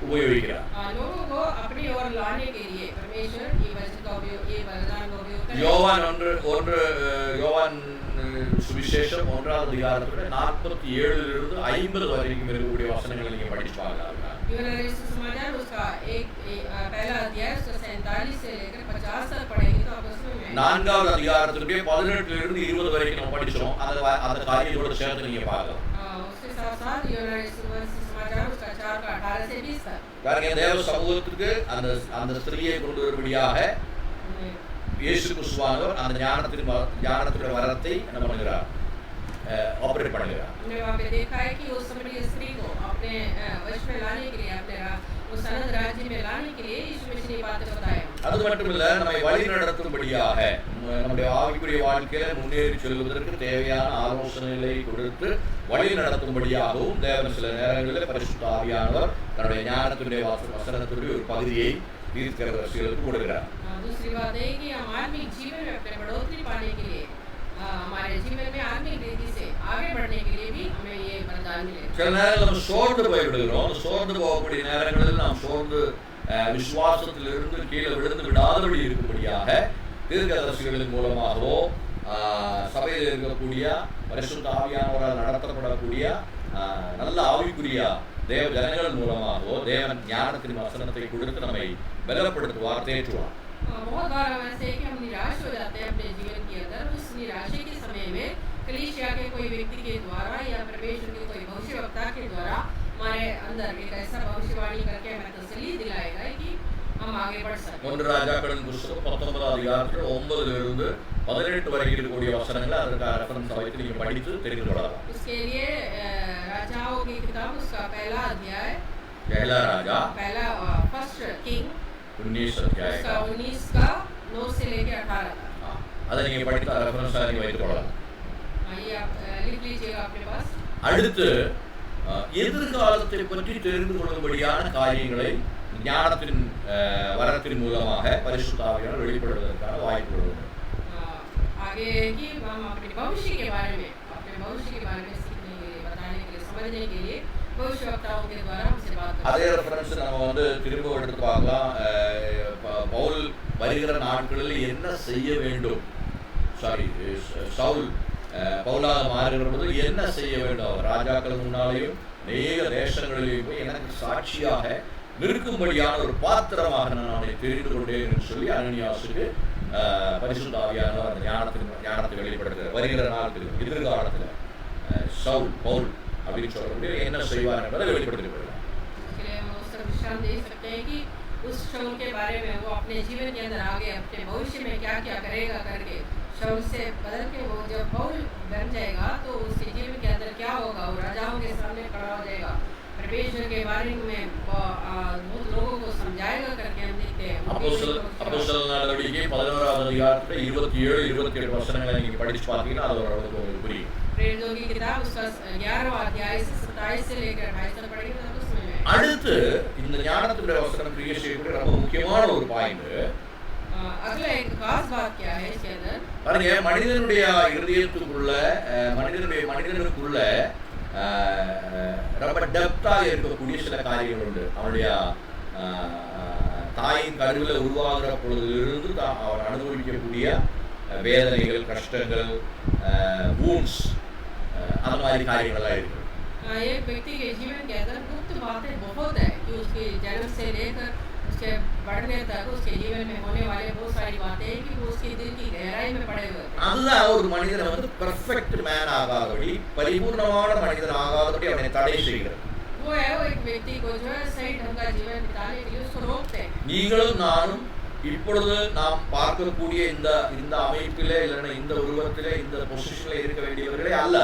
உபயோகிக்கிறார். लोगों को अपनी ओर लाने के लिए परमेश्वर ये वचन का उपयोग, ये वरदान का उपयोग करता है. யோவான் சுவிசேஷம் 1ஆம் அதிகாரத்துல 47 இருந்து 50 வரைக்கும் இருக்கக்கூடிய வசனங்களை நீங்க படிச்சு பார்க்கலாம். यूहन्ना सुसमाचार उसका पहला अध्याय 47 से लेकर 50 तक पढ़ेंगे तो आप उसमें 4ஆவது அதிகாரத்திலே 18 இருந்து 20 வரைக்கும் நம்ம படிச்சோம். அந்த காரியத்தோட சேர்த்து நீங்க பார்க்கலாம். उसके साथ-साथ यूहन्ना सुसमाचार उसका 4 का 18 से 20 तक. பாருங்க, தேவ சமூகத்துக்கு அந்த ஸ்திரியை கொண்டு வரும்படியாக இயேசு கிறிஸ்துவானவர் அந்த ஞானத்தின் வரத்தை என்ன பண்ணுகிறார்? ऑपरेट பண்ணுகிறார். हमने वहां पे देखा है कि उस समय स्त्री को अपने वश में लाने के लिए, अपने उस अनंत राज्य में लाने के लिए यीशु मसीह ने बातें बताया. அது மட்டுமல்ல, நம்மை வழி நடத்தும்படியாக நம்முடைய ஆவிக்குரிய வாழ்க்கையில முன்னேறி செல்வதற்கு தேவையான ஆலோசனைகளை கொடுத்து வழி நடத்தும்படியாகவும் தேவன் சில நேரங்களில் பரிசுத்த ஆவியானவர் தன்னுடைய ஞானத்துடைய வசனத்துடைய ஒரு பகுதியை தீர்க்கதரிசிகளுக்கு கொடுக்கிறார். दूसरी बात है कि हम आत्मिक जीवन में अपने बढ़ोतरी पाने के लिए, हमारे जीवन में आत्मिक रीति से आगे बढ़ने के लिए भी हमें ये वरदान मिले. சில நேரங்களில் நம்ம சோர்ந்து போய்விடுகிறோம். சோர்ந்து போகக்கூடிய நேரங்களில் நாம் சோர்ந்து விசுவாசத்திலிருந்து கீழே விழுந்து விடாதபடி இருக்கும்படியாக தீர்க்கதரிசிகளின் மூலமாகவோ சபையில் இருக்கக்கூடிய பரிசுத்த ஆவியானவரால் நடத்தப்படக்கூடிய நல்ல ஆவிக்குரிய தேவ ஜனங்கள் மூலமாகவோ தேவன் ஞானத்தின் வசனத்தை கொடுத்து நம்மை பலப்படுத்துவார், தேற்றுவார். बहुत बार ऐसे है कि हम निराश हो जाते हैं अपने जीवन के अंदर. उस निराशा के समय में कलीसिया के कोई व्यक्ति के द्वारा या परमेश्वर के कोई भविष्यवक्ता के द्वारा हमारे अंदर एक ऐसा भविष्यवाणी करके हमें तसल्ली दिलाएगा कि हम आगे बढ़ सकते. 1 ராஜாக்களின் புத்தகம் 19ஆம் அதிகாரத்தில் 9 இருந்து 18 வரை இருக்கக்கூடிய வசனங்களை அதற்கான ரெஃபரன்ஸ் வைத்து நீங்க படித்து தெரிந்து கொள்ளலாம். उसके लिए राजाओं की किताब उसका पहला अध्याय, पहला फर्स्ट किंग 19 अध्याय उसका 19 का 9 से लेकर 18 तक. அதை நீங்க படித்து ரெஃபரன்ஸா நீங்க வைத்துக் கொள்ளலாம். ये आप लिख लीजिएगा अपने पास. அடுத்து எதிர்காலத்தை பற்றி தெரிந்து கொள்ளும்படியான காரியங்களை ஞானத்தின் வரத்தின் மூலமாக பரிசுத்த ஆவியானவர் வெளிப்படுவதற்கான வாய்ப்புகள் உண்டு. आगे कि हम अपने भविष्य के बारे में सीखने के लिए, बताने के लिए, समझने के लिए भविष्यवक्ताओं के द्वारा हमसे बात करते हैं. அதே ரெஃபரன்ஸ் நம்ம திரும்ப எடுத்து பார்க்கலாம். பவுல் வருகிற நாட்களில் என்ன செய்ய வேண்டும், சவுல் பவுலாக மாறுகிற பொழுது என்ன செய்ய வேண்டும், ராஜாக்கள் முன்னாலேயும் அநேக தேசங்களிலேயும் போய் எனக்கு சாட்சியாக நிற்கும்படியான ஒரு பாத்திரமாக நான் அவனை தெரிந்து கொண்டேன் என்று சொல்லி அனனியாசுக்கு பரிசுத்த ஆவியானவர் அந்த ஞானத்தை வெளிப்படுத்துகிறார். வருகிற நாட்களில் எதிர்காலத்தில் பவுல் அப்படின்னு சொல்லக்கூடிய என்ன செய்வார் என்பதை வெளிப்படுத்துகிறார். उस शाऊल के बारे में वो अपने जीवन के अंदर आगे अपने भविष्य में क्या क्या करेगा करके शाऊल से बदल के वो जब पौल बन जाएगा तो उसके जीवन के अंदर क्या होगा, वो राजाओं के सामने खड़ा हो जाएगा, परमेश्वर के बारे में बहुत लोगों को समझाएगा करके हम देखते हैं. அப்போஸ்தலர் நடவடிக்கை 11ஆம் அதிகாரத்தில் 27-28 வசனங்களை நீங்க படிச்சு பார்த்தீங்கன்னா அது ஓரளவுக்கு உங்களுக்கு புரியும். प्रेरितों की किताब उसका 11वां अध्याय से 27 से लेकर 28 तक पढ़ेंगे तो उसमें அடுத்து இந்த ஞானத்துடைய வசனம் கிரியேட் செய்யக்கூடிய ரொம்ப முக்கியமான ஒரு பாயிண்ட். अगला एक खास बात क्या है इसके अंदर, பாருங்க, மனிதனுடைய இதயத்துக்குள்ள மனிதனுக்குள்ள ரொம்ப டெப்த்தாக இருக்கக்கூடிய சில காரியங்கள் உண்டு. அவனுடைய தாயின் கருவில் உருவாகிற பொழுதிலிருந்து அவன் அனுபவிக்கக்கூடிய வேதனைகள், கஷ்டங்கள், வூண்ட்ஸ், அந்த மாதிரி காரியங்கள்லாம் இருக்கு. एक व्यक्ति के जीवन के अंदर गुप्त बातें बहुत है कि उसके जन्म से लेकर उसके बढ़ने तक उसके जीवन में होने वाले बहुत सारी बातें हैं कि वो उसके दिल की गहराई में पड़े हुए हैं. அதுதான் ஒரு மனிதனை பெர்ஃபெக்ட் மேன் ஆகாதபடி, பரிபூர்ணமான மனிதன் ஆகாதபடி அவனை தடை செய்கிறது. वो है वो एक व्यक्ति को जो है सही ढंग का जीवन बिताने के लिए उसको रोकते हैं. நீங்களும் நானும் இப்பொழுது நாம் பார்க்கக்கூடிய இந்த அமைப்பிலே இல்லைன்னா இந்த உருவத்திலே இந்த பொசிஷன்ல இருக்க வேண்டியவர்களே அல்ல.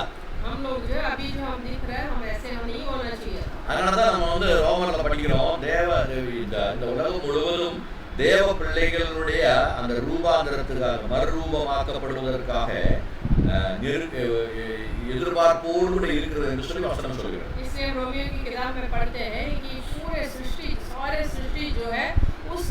हम लोग जो अभी जो हम दिख रहे हैं हम ऐसे नहीं होना चाहिए. அதனாலதான் நம்ம ரோமர்ல படிக்கிறோம், இந்த உலகம் முழுவதும் தேவ பிள்ளைகளுடைய அந்த ரூபாந்தரத்துக்காக மறுரூபமாக்கப்படுவதற்காக எதிர்பார்ப்போடு இருக்கிறது என்று சொல்லி வசனம் சொல்கிறது. इसलिए रोमियो की किताब में पढ़ते हैं कि पूरे सृष्टि सारे सारे सृष्टि जो है उस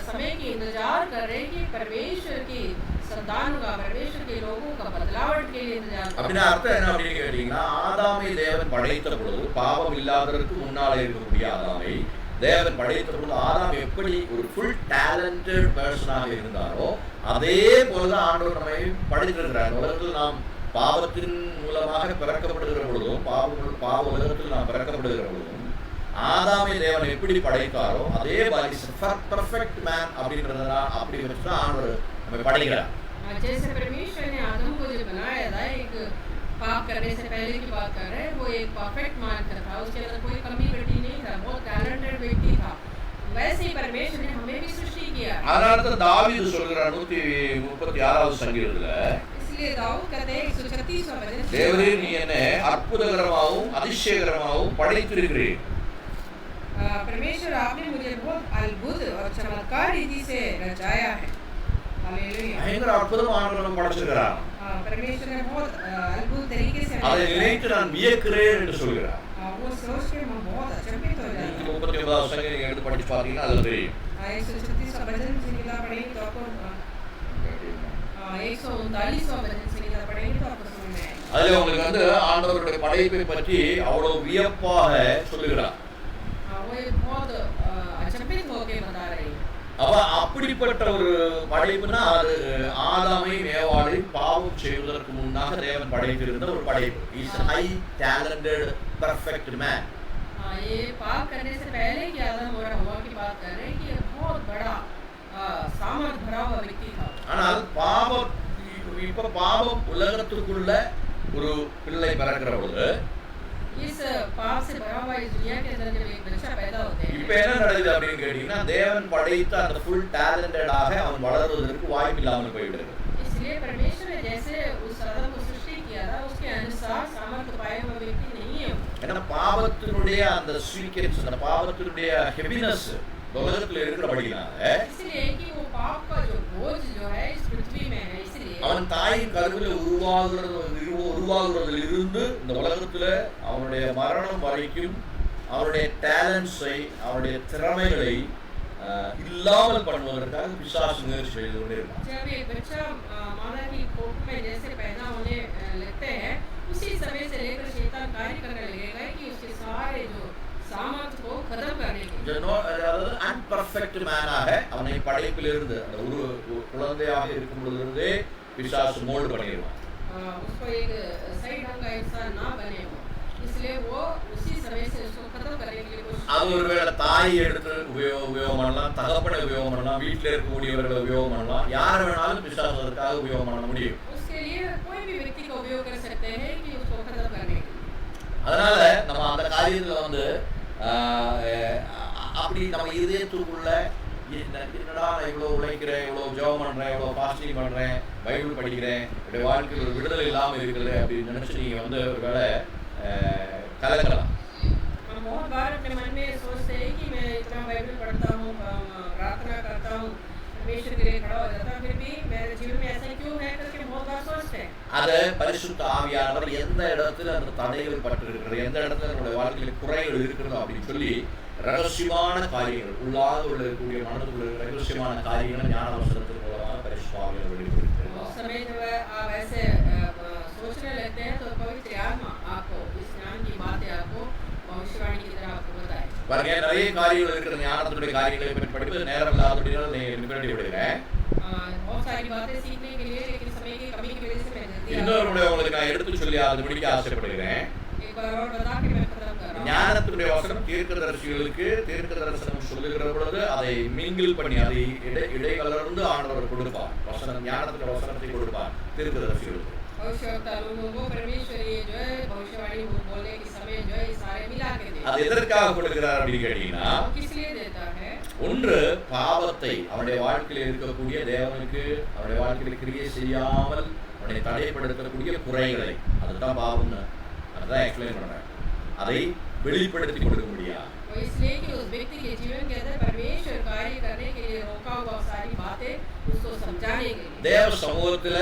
समय की इंतजार कर रहे हैं कि परमेश्वर की संतानों का, परमेश्वर के लोगों का बदलावट के लिए इंतजार कर அப்படின்னா அர்த்தம் என்ன அப்படின்னு கேட்டீங்கன்னா, ஆதாமை தேவன் படைத்த பொழுது, பாவம் இல்லாததற்கு முன்னாலே இருக்கக்கூடிய ஆதாமை தேவன் படைத்த பொழுது, ஆதாம் எப்படி ஒரு ஃபுல் டேலண்டட் பர்சனாக இருந்தாரோ அதே போலதான் ஆண்டவர் நம்மை படைத்திருக்கிறார். உலகத்தில் நாம் பாவத்தின் மூலமாக பிறக்கப்படுகிற பொழுதும், பாவ உலகத்தில் நாம் பிறக்கப்படுகிற பொழுதும் ஆதாமை தேவன் எப்படி படைத்தாரோ அதே மாதிரி பெர்ஃபெக்ட் மேன் அப்படின்றதுனா அப்படி வச்சுதான் ஆண்டவர் நம்மை படைக்கிறார். जैसे परमेश्वर ने आदम को जो बनाया था, एक पाप करने से पहले की बात कर रहे हैं, वो एक परफेक्ट मानकर था, उसके अंदर कोई कमी कटी नहीं था, बहुत टैलेंटेड व्यक्ति था. वैसे ही परमेश्वर ने हमें भी सृष्टि किया. அதனால தாவீது சொல்றார் 136வது சங்கீதத்துல, इसलिए दाऊद कहते हैं 136वां वचन, தேவரே நீ என்னை அற்புதகரமாகவும் அதிசயகரமாகவும் படைத்திருக்கிறீர். परमेश्वर आपने मुझे बहुत अद्भुत और चमत्कार रीति से रचाया है. हालेलुया. பயங்கர அற்புதமா ஆண்டவர் படைச்சிருக்கிறார். परमेश्वर ने बहुत अद्भुत तरीके से அதை நினைத்து நான் வியக்கிறேன் என்று சொல்கிறார். वो सोच के मैं बहुत अचंभित हो जाता हूं. 139வது சங்கீதம் எடுத்து படிச்சு பார்த்தீங்கன்னா அதுல தெரியும். 136वां वचन से निकला पढ़ेंगे तो आपको 139वां वचन से निकला पढ़ेंगे तो आपको समझ में आएगा. அதுல உங்களுக்கு ஆண்டவருடைய படைப்பை பற்றி அவ்வளவு வியப்பாக சொல்லுகிறார். वो बहुत अचंभित होके बता रही है. அவ அப்படிப்பட்ட ஒரு படைப்புனா அது ஆதாமை ஏவாளை பாவம் செய்வதற்கு முன்னாக தேவன் படைத்திருந்த ஒரு படைப்பு. Is high talented perfect man. ये पाप करने से पहले की आदम और हवा की बात कर रहे हैं कि ये बहुत बड़ा सामर्थ भरा हुआ व्यक्ति था. ஆனால் இப்ப பாவம் உலகத்துக்குள்ள ஒரு பிள்ளை பிறக்கிற பொழுது, इस पाप से भरा हुआ इस दुनिया के अंदर जब एक बच्चा पैदा होते हैं, இப்ப என்ன நடக்குது அப்படின்னு கேட்டீங்கன்னா, தேவன் படைத்த அந்த ஃபுல் டேலண்டடாக அவன் வளர்வதற்கு வாய்ப்பு இல்லாமல் போய்விடுது. इसलिए परमेश्वर ने जैसे उस आदम को सृष्टि किया था उसके अनुसार सामर्थ्य पाया हुआ व्यक्ति नहीं है. ஏன்னா பாவத்தினுடைய அந்த சீக்ரெட்ஸ், அந்த பாவத்தினுடைய ஹெவினஸ் உலகத்துல இருக்கிறபடினால, इसलिए कि वो पाप का जो बोझ जो है इस पृथ्वी में है, इसलिए அவன் தாயின் கருவில உருவாகுறதுல இருந்து இந்த உலகத்துல அவனுடைய மரணம் வரைக்கும் அவனுடைய டேலண்ட்ஸை, அவனுடைய திறமைகளை இல்லாமல் பண்ணுவதற்காக பிசாசு முயற்சி செய்து கொண்டே இருக்கான். जब एक बच्चा माता की कोख में जैसे पैदा होने लगते हैं, उसी समय से लेकर शैतान कार्य करने लगेगा कि उसके सारे जो सामर्थ को खत्म करने के लिए, அதாவது அன்பர்ஃபெக்ட் மேனாக அவனை படைப்பிலிருந்து அந்த ஒரு குழந்தையாக இருக்கும் பொழுதிலிருந்தே பிசாசு மோல்டு பண்ணிடுவான். उसको एक सही ढंग का इंसान ना बने हो, इसलिए वो उसी समय से उसको खत्म करने के लिए कोशिश. அது ஒருவேளை தாய் எடுத்து உபயோகம் பண்ணலாம், தகப்பனை உபயோகம் பண்ணலாம், வீட்டில் இருக்கக்கூடியவர்களை உபயோகம் பண்ணலாம், யார் வேணாலும் பிசாசு அதற்காக உபயோகம் பண்ண முடியும். उसके लिए कोई भी व्यक्ति का उपयोग कर सकते हैं कि उसको खत्म करने के लिए. அதனால நம்ம அந்த காரியத்துல அப்படி நம்ம இதயத்துக்குள்ள என்னடா நான் இவ்வளவு உழைக்கிறேன், இவ்வளவு ஜெபம் பண்றேன், இவ்வளவு பாஸ்டிங் பண்றேன், பைபிள் படிக்கிறேன், என்னுடைய வாழ்க்கையில் ஒரு விடுதலை இல்லாமல் இருக்கிறது அப்படின்னு நினைச்சு நீங்க ஒருவேளை கலக்கலாம். हम बहुत बार अपने मन में सोचते हैं कि मैं इतना बाइबल पढ़ता हूँ, प्रार्थना करता हूँ, परमेश्वर के लिए खड़ा हो जाता हूँ, फिर भी मेरे जीवन में ऐसा क्यों है करके बहुत बार सोचते हैं. அது பரிசுத்த ஆவியானவர் எந்த இடத்துல அந்த தடைகள் பட்டிருக்கிறது, எந்த இடத்துல நம்முடைய வாழ்க்கையில் குறைகள் இருக்கிறது அப்படின்னு சொல்லி ரகசியமான காரியங்கள், உள்ளாக இருக்கக்கூடிய மனதுக்குள்ள ரகசியமான காரியங்களை ஞானவசனத்தின் மூலமாக பரிசுத்த ஆவியானவர் வெளிப்படுத்துகிறார். उस समय जब आप ऐसे सोचने लगते हैं तो पवित्र आत्मा आपको इस ज्ञान की बातें आपको भविष्यवाणी की तरह आपको बताए. பாருங்க, நிறைய காரியங்கள் இருக்கிற ஞானத்துடைய காரியங்களை பற்றி படிப்பது நேரம் இல்லாதபடியால் நிகழ்ச்சி விடுகிறேன். बहुत सारी बातें सीखने के लिए, लेकिन समय की कमी की वजह से मैं जल्दी இன்னொரு முறை உங்களுக்கு நான் எடுத்து சொல்லி அதை முடிக்க ஆசைப்படுகிறேன். एक बार और बता के मैं खत्म कर रहा हूं. ஞானத்துடைய வசனம் தீர்க்கதரிசிகளுக்கு தீர்க்க தரிசனம் சொல்லுகிற பொழுது அதை மிங்கிள் பண்ணி அதை இடைகலர்ந்து ஆண்டவர் கொடுப்பார். வசனம், ஞானத்துடைய வசனத்தை கொடுப்பார் தீர்க்கதரிசிகளுக்கு. भविष्यवक्ता लोगों को परमेश्वर ये जो है भविष्यवाणी बोलने के समय जो है सारे मिला के देता है. அது எதற்காக கொடுக்கிறார் அப்படின்னு கேட்டீங்கன்னா, किस लिए देता है? ஒன்று பாவத்தை, அவனுடைய வாழ்க்கையில் இருக்கக்கூடிய தேவனுக்கு அவனுடைய வாழ்க்கையில் கிரியை செய்யாமல் அவனை தடைப்படுத்தக்கூடிய குறைகளை, அதுதான் பாவம்னு அதுதான் எக்ஸ்பிளைன் பண்றேன். அதை வெளிப்படுத்தி கொடுக்க முடியாது. और इसलिए कि उस व्यक्ति के जीवन के अंदर परमेश्वर कार्य करने के लिए रोका हुआ सारी बातें उसको समझाने के लिए தேவ சமூகத்துல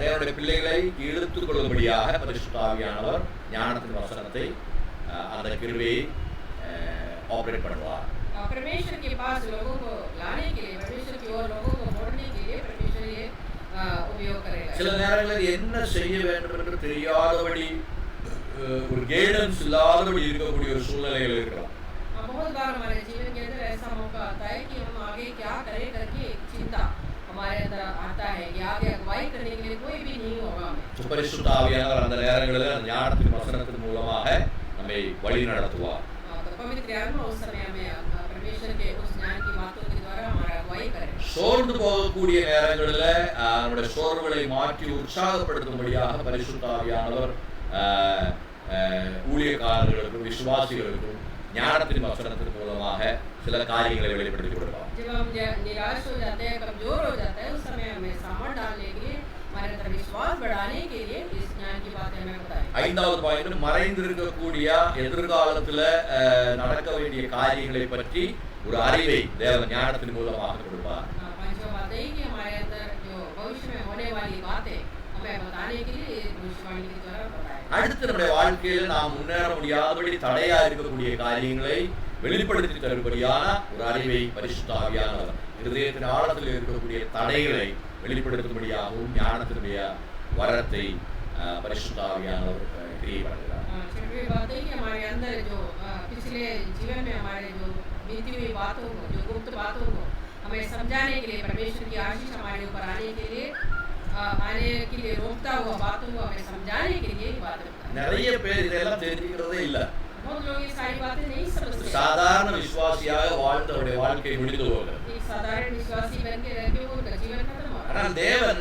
தேவனுடைய பிள்ளைகளை இழுத்துக் கொள்ளும்படியாக பரிசுத்த ஆவியானவர் ஞானத்தின் வசனத்தை அந்த கிருபையை ஆபரேட் பண்ணுவார். परमेश्वर के पास लोगों को लाने के लिए, परमेश्वर की ओर लोगों को मोड़ने के लिए परमेश्वर ये उपयोग करेगा। சில நேரங்களில் என்ன செய்ய வேண்டும் என்று தெரியாதபடி ஒரு கைடன்ஸ் இல்லாதபடி இருக்கக்கூடிய ஒரு சூழ்நிலைகள் இருக்கலாம். बहुत बार हमारे जीवन के अंदर ऐसा मौका आता है कि हम आगे क्या करें करके एक चिंता हमारे अंदर आता है कि आगे अगुवाई करने के लिए कोई भी नहीं होगा हमें। பரிசுத்த ஆவியானவர் அந்த நேரங்களில் அந்த ஞானத்தின் வசனத்தின் மூலமாக நம்மை வழி நடத்துவார். तो पवित्र आत्मा उस समय हमें परमेश्वर के उस ज्ञान की बातों के द्वारा हमारा अगुवाई करे। சோர்ந்து போகக்கூடிய நேரங்களில் நம்முடைய சோர்வுகளை மாற்றி உற்சாகப்படுத்தும்படியாக பரிசுத்த ஆவியானவர் ஊழியக்காரர்களுக்கும் விசுவாசிகளுக்கும் ஞானத்தின் வசனத்தின் மூலமாக சில காரியங்களை வெளிப்படுத்தி கொடுப்பார். जब हम निराश हो जाते हैं, कमजोर हो जाते हैं, उस समय हमें सामर्थ डालने के लिए, हमारे अंदर विश्वास बढ़ाने के लिए इस ज्ञान की बातें हमें बताएं। ஐந்தாவது பாயிண்ட், மறைந்திருக்கக்கூடிய எதிர்காலத்துல நடக்க வேண்டிய காரியங்களை பற்றி ஒரு அறிவை தேவன் ஞானத்தின் மூலமாக கொடுப்பார். पांचवा बात है कि हमारे अंदर जो भविष्य में होने वाली बातें हमें बताने के लिए भविष्यवाणी के द्वारा बताएं। அடுத்து நம்முடைய வாழ்க்கையில நாம் முன்னேற முடியாதபடி தடையா இருக்கக்கூடிய காரியங்களை வெளிப்படுத்தி தரும்படியான ஒரு அறிவை பரிசுத்த ஆவியானவர் இருதயத்தின் ஆழத்தில் இருக்கக்கூடிய தடைகளை வெளிப்படுத்தும்படியாகவும் ஞானத்தினுடைய வரத்தை பரிசுத்த ஆவியானவர் கிரியை பண்ணுகிறார். छठवीं बात है कि हमारे अंदर जो पिछले जीवन में हमारे जो बीती हुई बातों को, जो गुप्त बातों को हमें समझाने के लिए, परमेश्वर की आशीष हमारे ऊपर आने के लिए रोकता हुआ बातों को हमें समझाने के लिए बातें बताएं। நிறைய பேர் இதெல்லாம் தெரிஞ்சுக்கிறதே இல்லை. बहुत लोग ये सारी बातें नहीं समझते। சாதாரண விசுவாசியாக வாழ்ந்தவருடைய வாழ்க்கை முடிந்து போகிறது. एक साधारण विश्वासी बन के रहते हो, उनका जीवन खत्म हो। ஆனால் தேவன்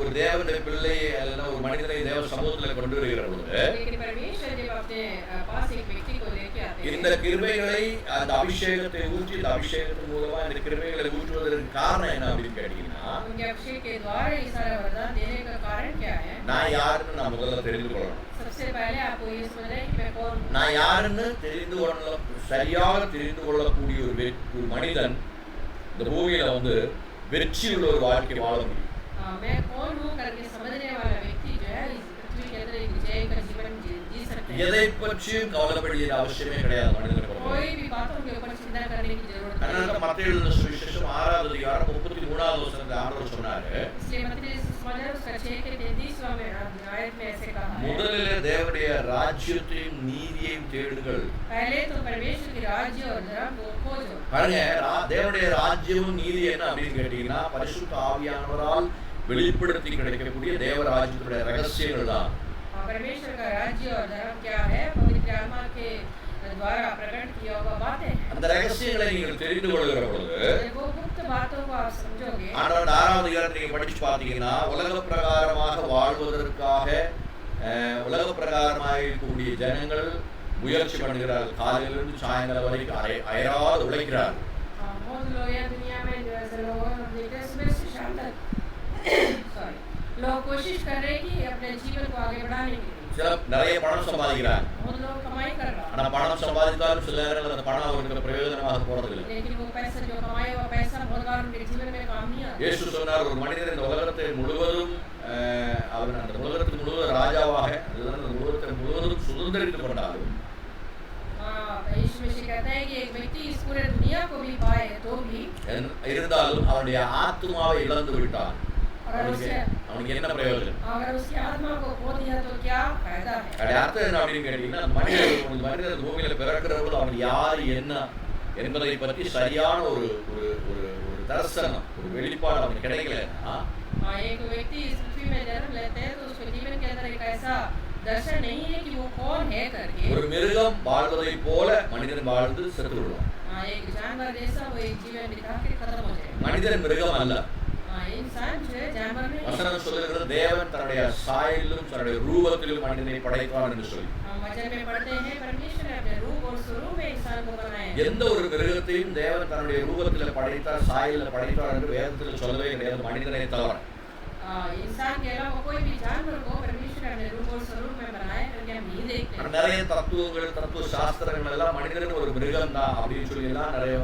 ஒரு தேவனுடைய பிள்ளை அல்லது ஒரு மனிதனை தேவ சமூகத்தில் கொண்டு வருகிற பொழுது लेकिन परमेश्वर जब अपने पास एक व्यक्ति को लेके आते हैं, இந்த கிருபைகளை அந்த அபிஷேகத்தை ஊற்றி இந்த அபிஷேகத்தின் மூலமா இந்த கிருபைகளை ஊற்றுவதற்கு காரணம் என்ன அப்படின்னு கேட்டீங்கன்னா, उनके अभिषेक के द्वारा ये सारा वरदान देने का कारण क्या है? நான் யாருன்னு நான் முதல்ல தெரிந்து கொள்ளணும். सबसे पहले आपको ये समझना है कि मैं कौन हूँ। நான் யாருன்னு தெரிந்து கொள்ள சரியாக தெரிந்து கொள்ளக்கூடிய ஒரு மனிதன் இந்த பூமியில வெற்றி உள்ள ஒரு வாழ்க்கை வாழ முடியும். मैं कौन हूँ करके समझने वाला व्यक्ति जो है इस पृथ्वी के अंदर एक विजय का जीवन जी सकते हैं। எதை பற்றியும் கவலைப்பட வேண்டிய அவசியமே கிடையாது மனிதனுக்கு. कोई भी बातों के ऊपर चिंता करने की जरूरत नहीं। அதனால மத்தேயு எழுதின சுவிசேஷம் 6வது அதிகாரம் 33வது வசனத்தில் ஆண்டவர் சொன்னாரு, इसलिए मत्ती सुसमाचार उसका 6:33 आयत में ऐसे कहा है, முதலிலே தேவனுடைய ராஜ்யத்தையும் நீதியையும் தேடுங்கள். पहले तो परमेश्वर के राज्य और धर्म को खोजो। பாருங்க, தேவனுடைய ராஜ்யமும் நீதி என்ன அப்படின்னு கேட்டீங்கன்னா, பரிசுத்த ஆவியானவரால் வெளிப்படுத்தி கிடைக்கக்கூடிய தேவ ராஜ்யத்துடைய ரகசியங்கள் தான். परमेश्वर का राज्य और धर्म क्या है? पवित्र आत्मा के द्वारा प्रकट किया हुआ बातें। அந்த ரகசியங்களை நீங்கள் தெரிந்து கொள்கிற பொழுது वो गुप्त बातों को आप समझोगे। ஆண்டவர் 6வது அதிகாரத்தை நீங்க படிச்சு பார்த்தீங்கன்னா, உலக பிரகாரமாக வாழ்வதற்காக உலக பிரகாரமாக இருக்கக்கூடிய ஜனங்கள் முயற்சி பண்ணுகிறார்கள். காலையிலிருந்து சாயங்காலம் வரைக்கும் அயராது உழைக்கிறார்கள். बहुत लोग हैं दुनिया में जो ऐसे लोग हैं, हम देखते हैं सुबह से शाम तक लोग कोशिश कर रहे हैं कि अपने जीवन को आगे बढ़ाने के लिए। சில நிறைய பணம் சம்பாதிக்கிறாங்க. बहुत लोग कमाई कर रहा है, ஆனா பணம் சம்பாதித்தாலும் சில நேரங்கள் அந்த பணம் அவருக்கு பிரயோஜனமாக போறதில்லை. लेकिन वो पैसा जो कमाया हुआ पैसा बहुत बार उनके जीवन में काम नहीं आता। இயேசு சொன்னார், ஒரு மனிதன் இந்த உலகத்தை முழுவதும் அவன் அந்த உலகத்துக்கு முழுவதும் ராஜாவாக அதுதான் அந்த உலகத்தை முழுவதும் சுதந்திரித்துக் கொண்டாலும் यीशु मसीह कहता है कि एक व्यक्ति इस पूरे दुनिया को भी पाए तो भी இருந்தாலும் அவனுடைய ஆத்துமாவை இழந்து விட்டான். அவனுக்கு என்ன பிரயோஜனம்? अगर उसकी आत्मा को खो दिया तो क्या फायदा है? அது அர்த்தம் என்ன அப்படின்னு கேட்டீங்கன்னா, மனிதன் பூமியில பிறக்கிறவர்கள் அவன் யார் என்ன என்பதை பற்றி சரியான ஒரு ஒரு ஒரு தரிசனம், ஒரு வெளிப்பாடு அவனுக்கு கிடைக்கலன்னா, एक व्यक्ति इस पृथ्वी में जन्म लेते हैं तो उसके जीवन के अंदर एक ऐसा दर्शन नहीं है कि वो कौन है करके। ஒரு மிருகம் வாழ்வதை போல மனிதன் வாழ்ந்து செத்து விடுவான். एक जानवर जैसा वो एक जीवन बिता के खत्म हो जाए। மனிதன் மிருகம் அல்ல. इंसान जो है जानवर नहीं। வசனம் சொல்லுகிறது, தேவன் தன்னுடைய சாயலிலும் தன்னுடைய ரூபத்திலும் மனிதனை படைத்தான் என்று சொல்லி. वचन में पढ़ते हैं परमेश्वर ने अपने रूप और स्वरूप में इंसान को बनाया। எந்த ஒரு மிருகத்தையும் தேவன் தன்னுடைய ரூபத்தில் படைத்தார், சாயலில் படைத்தார் என்று வேதத்தில் சொல்லவே கிடையாது, மனிதனை தவிர. इंसान के अलावा कोई भी जानवर को परमेश्वर ने अपने रूप और स्वरूप में बनाया करके हम नहीं देखते। நிறைய தத்துவங்கள், தத்துவ சாஸ்திரங்கள் எல்லாம் மனிதன் ஒரு மிருகம் தான் அப்படின்னு சொல்லி எல்லாம் நிறைய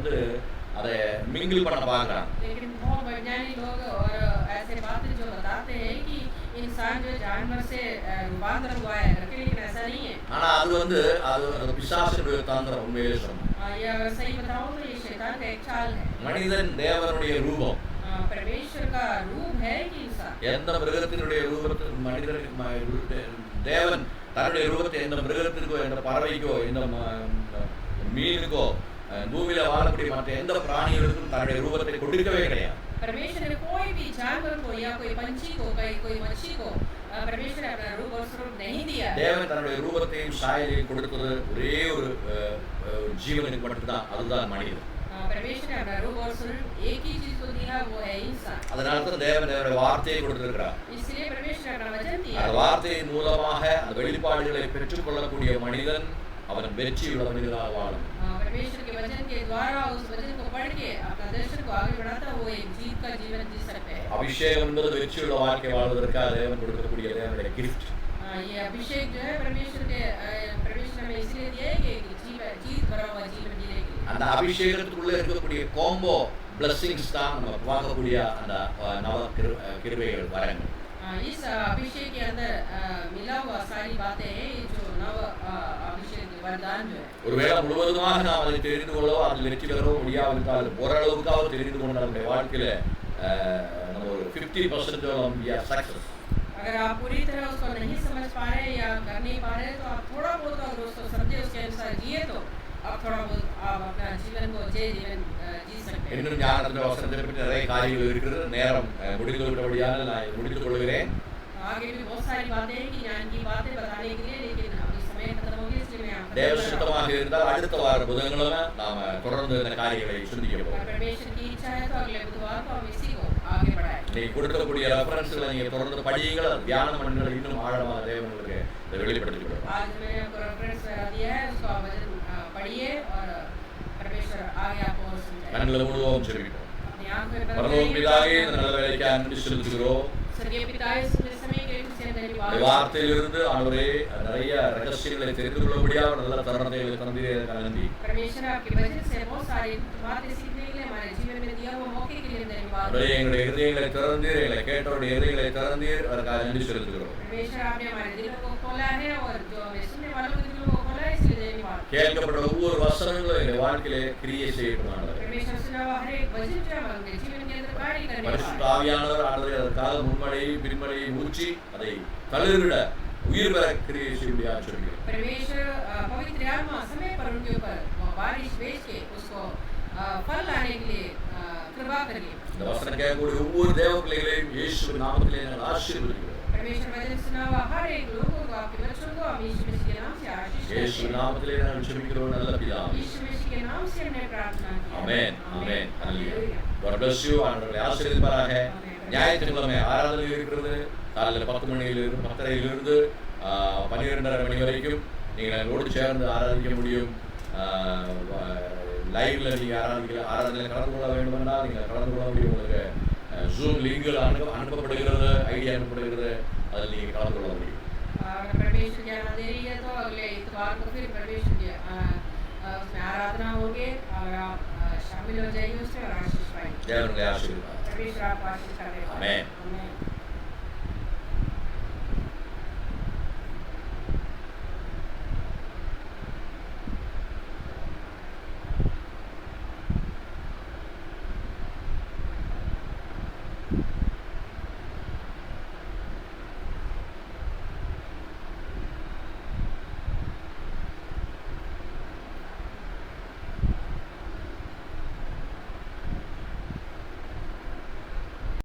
அதை மிங்கிள் பண்ண பார்க்கறாங்க. लेकिन बहुत वैज्ञानिक लोग और ऐसे बातें जो बताते हैं कि इंसान जो जानवर से रूपांतर हुआ है, लेकिन ऐसा नहीं है। ஆனா அது அது பிசாசுடைய தந்திரம் உண்மையிலே சொன்னோம். ये अगर सही बताऊं तो ये शैतान का एक चाल है। மனிதன் தேவனுடைய ரூபம். परमेश्वर का रूप है कि इंसान எந்த மிருகத்தினுடைய ரூபத்தில் மனிதனுக்கு தேவன் தன்னுடைய ரூபத்தை எந்த மிருகத்திற்கோ எந்த பறவைக்கோ எந்த மீனுக்கோ பூமியில வாழக்கூடிய மற்ற எந்த பிராணிகளுக்கும் தன்னுடைய ரூபத்தை கொடுக்கவே கிடையாது. परमेश्वर ने कोई भी जानवर को या कोई पंछी को कोई मच्छी को परमेश्वर ने अपना रूप और स्वरूप नहीं दिया। தேவன் தன்னுடைய ரூபத்தையும் சாயலையும் கொடுத்தது ஒரே ஒரு ஜீவனுக்கு மட்டும்தான், அதுதான் மனிதன். परमेश्वर ने अपना रूप और स्वरूप एक ही चीज को दिया, वो है इंसान। அதனால தான் தேவன் அவருடைய வார்த்தையை கொடுத்திருக்கிறார். इसलिए परमेश्वर ने अपना वचन दिया। அந்த வார்த்தையின் மூலமாக அந்த வெளிப்பாடுகளை பெற்றுக்கொள்ளக்கூடிய மனிதன் அவன் வெற்றியுள்ள மனிதனாக வாழும். परमेश्वर के वचन के द्वारा उस वचन को पढ़ के अपना दर्शन को आगे बढ़ाता वो एक जीत का जीवन जी सकते हैं। அபிஷேகம் என்பது வெற்றியுள்ள வாழ்க்கை வாழ்வதற்காக தேவன் கொடுக்கக்கூடிய தேவனுடைய gift. ये अभिषेक जो है परमेश्वर ने इसलिए दिया है कि जीत भरा हुआ जीवन जीने के लिए। அந்த அபிஷேகத்துக்குள்ள இருக்கக்கூடிய காம்போ blessings தான் நம்ம பார்க்கக்கூடிய அந்த நவ கிருபைகள் வரங்கள். इस अभिषेक के अंदर मिला हुआ सारी बातें हैं, ये जो नव अभिषेक वरदान जो है। ஒருவேளை முழுவதுமாக நாம் அதை தெரிந்து கொள்ளவோ அதில் வெற்றி பெறவோ முடியாவிட்டாலும் ஓரளவுக்காவது தெரிந்து கொண்ட நம்முடைய வாழ்க்கையில நம்ம ஒரு 50% சக்சஸ். अगर आप पूरी तरह उसको नहीं समझ पा रहे या कर नहीं पा रहे तो आप थोड़ा बहुत अगर उसको समझे उसके अनुसार जिए तो आप थोड़ा बहुत आप अपना जीवन को जय जीवन जी सकते हैं। இன்னும் ஞானத்தின் வசனத்தை பற்றி நிறைய காரியங்கள் இருக்கிறது. நேரம் முடிந்து விட்டபடியால் நான் முடித்துக் கொள்கிறேன். आगे भी बहुत सारी बातें हैं कि ज्ञान की बातें बताने के लिए, लेकिन अभी समय खत्म हो गया इसलिए मैं தேவ சித்தமாக இருந்தால் அடுத்த வார புதன்கிழமை நாம தொடர்ந்து இந்த காரியங்களை சிந்திக்க போறோம். परमेश्वर की इच्छा है तो अगले बुधवार को हम इसी को आगे बढ़ाएं। நீங்க கொடுக்கக்கூடிய ரெஃபரன்ஸ்களை நீங்க தொடர்ந்து படியுங்கள், தியானம் பண்ணுங்கள், இன்னும் ஆழமாக தேவனுக்கு இதை வெளிப்படுத்திக் கொடுங்க. आज मैंने आपको रेफरेंस दिया है, उसको आप पढ़िए और परमेश्वर आगे आपको और समझाएगा। கண்களை மூடுவோம், ஜெபிப்போம். अपनी आंख में बंद பரலோக करिए। பிதாவே, இந்த நல்ல வேலைக்கு நன்றி செலுத்துகிறோம். स्वर्गीय पिता, इस समय के लिए तुझसे धन्यवाद। இந்த வார்த்தையிலிருந்து ஆண்டவரே நிறைய ரகசியங்களை தெரிந்து கொள்ளபடியாக நல்ல தருணத்தை எங்களுக்கு தந்தீரே, நன்றி. परमेश्वर आपके वचन से बहुत सारी बातें सीखने के लिए हमारे जीवन में दिया हुआ मौके के लिए धन्यवाद। ஆண்டவரே, எங்களுடைய இதயங்களை திறந்தீர், எங்களை கேட்டவருடைய இதயங்களை திறந்தீர், அதற்காக நன்றி செலுத்துகிறோம். परमेश्वर आपने हमारे दिलों को खोला है और जो हमें सुनने वालों के दिलों को खोला है, इसलिए धन्यवाद। கேட்கப்பட்ட ஒவ்வொரு வசனங்களும் எங்களுடைய வாழ்க்கையிலே கிரியை செய்யப்படும். परमेश्वर सुना हुआ हर एक वचन जो हमारे जीवन के अंदर कार्य करने वाला பரிசுத்த है। ஆவியானவர் ஆண்டவரே அதற்காக முன்மழையை பின்மழையை ஊற்றி அதை தளிர்விட உயிர் பெற கிரியை செய்யும்படியாக சொல்கிறேன். परमेश्वर पवित्र आत्मा समय पर उनके ऊपर बारिश भेज के उसको फल लाने के लिए कृपा करिए। இந்த வசனம் கேட்கக்கூடிய ஒவ்வொரு தேவ பிள்ளைகளையும் இயேசுவின் நாமத்திலே நாங்கள் ஆசீர்வதிக்கிறோம். परमेश्वर वचन सुना हुआ हर एक लोगों को, आपके बच्चों को हम यीशु मसीह के नाम से आशीष देते இயேசுவின் हैं। நாமத்திலே நாங்கள் ஜெபிக்கிறோம் நல்ல பிதாவே. यीशु मसीह के नाम से हमने प्रार्थना की। ஆமென், ஆமென். ஹல்லேலூயா. हालेलुया। God bless you. ஆண்டவரை ஆசீர்வதிப்பாராக. ஆமென். ஞாயிற்றுக்கிழமை ஆராதனை இருக்கிறது. காலையில் 10 மணியிலிருந்து 10:30 12:30 மணி வரைக்கும் நீங்கள் எங்களோடு சேர்ந்து ஆராதிக்க முடியும். லைவ்ல நீங்கள் ஆராதனையில் கலந்து கொள்ள வேண்டும் என்றால் நீங்கள் கலந்து கொள்ள முடியும். உங்களுக்கு ஜூம் லிங்குகள் அனுப்பப்படுகிறது, ஐடி அனுப்பப்படுகிறது, அதில் நீங்கள் கலந்து கொள்ள முடியும். अगर परमेश्वर की आराधना दे रही है तो अगले इतवार को फिर परमेश्वर की उसमें आराधना होगी और आप शामिल हो जाइए उसमें और आशीष पाएंगे। தேவனுடைய ஆசீர்வாதம். परमेश्वर आपको आशीष करे। आमेन। आमेन।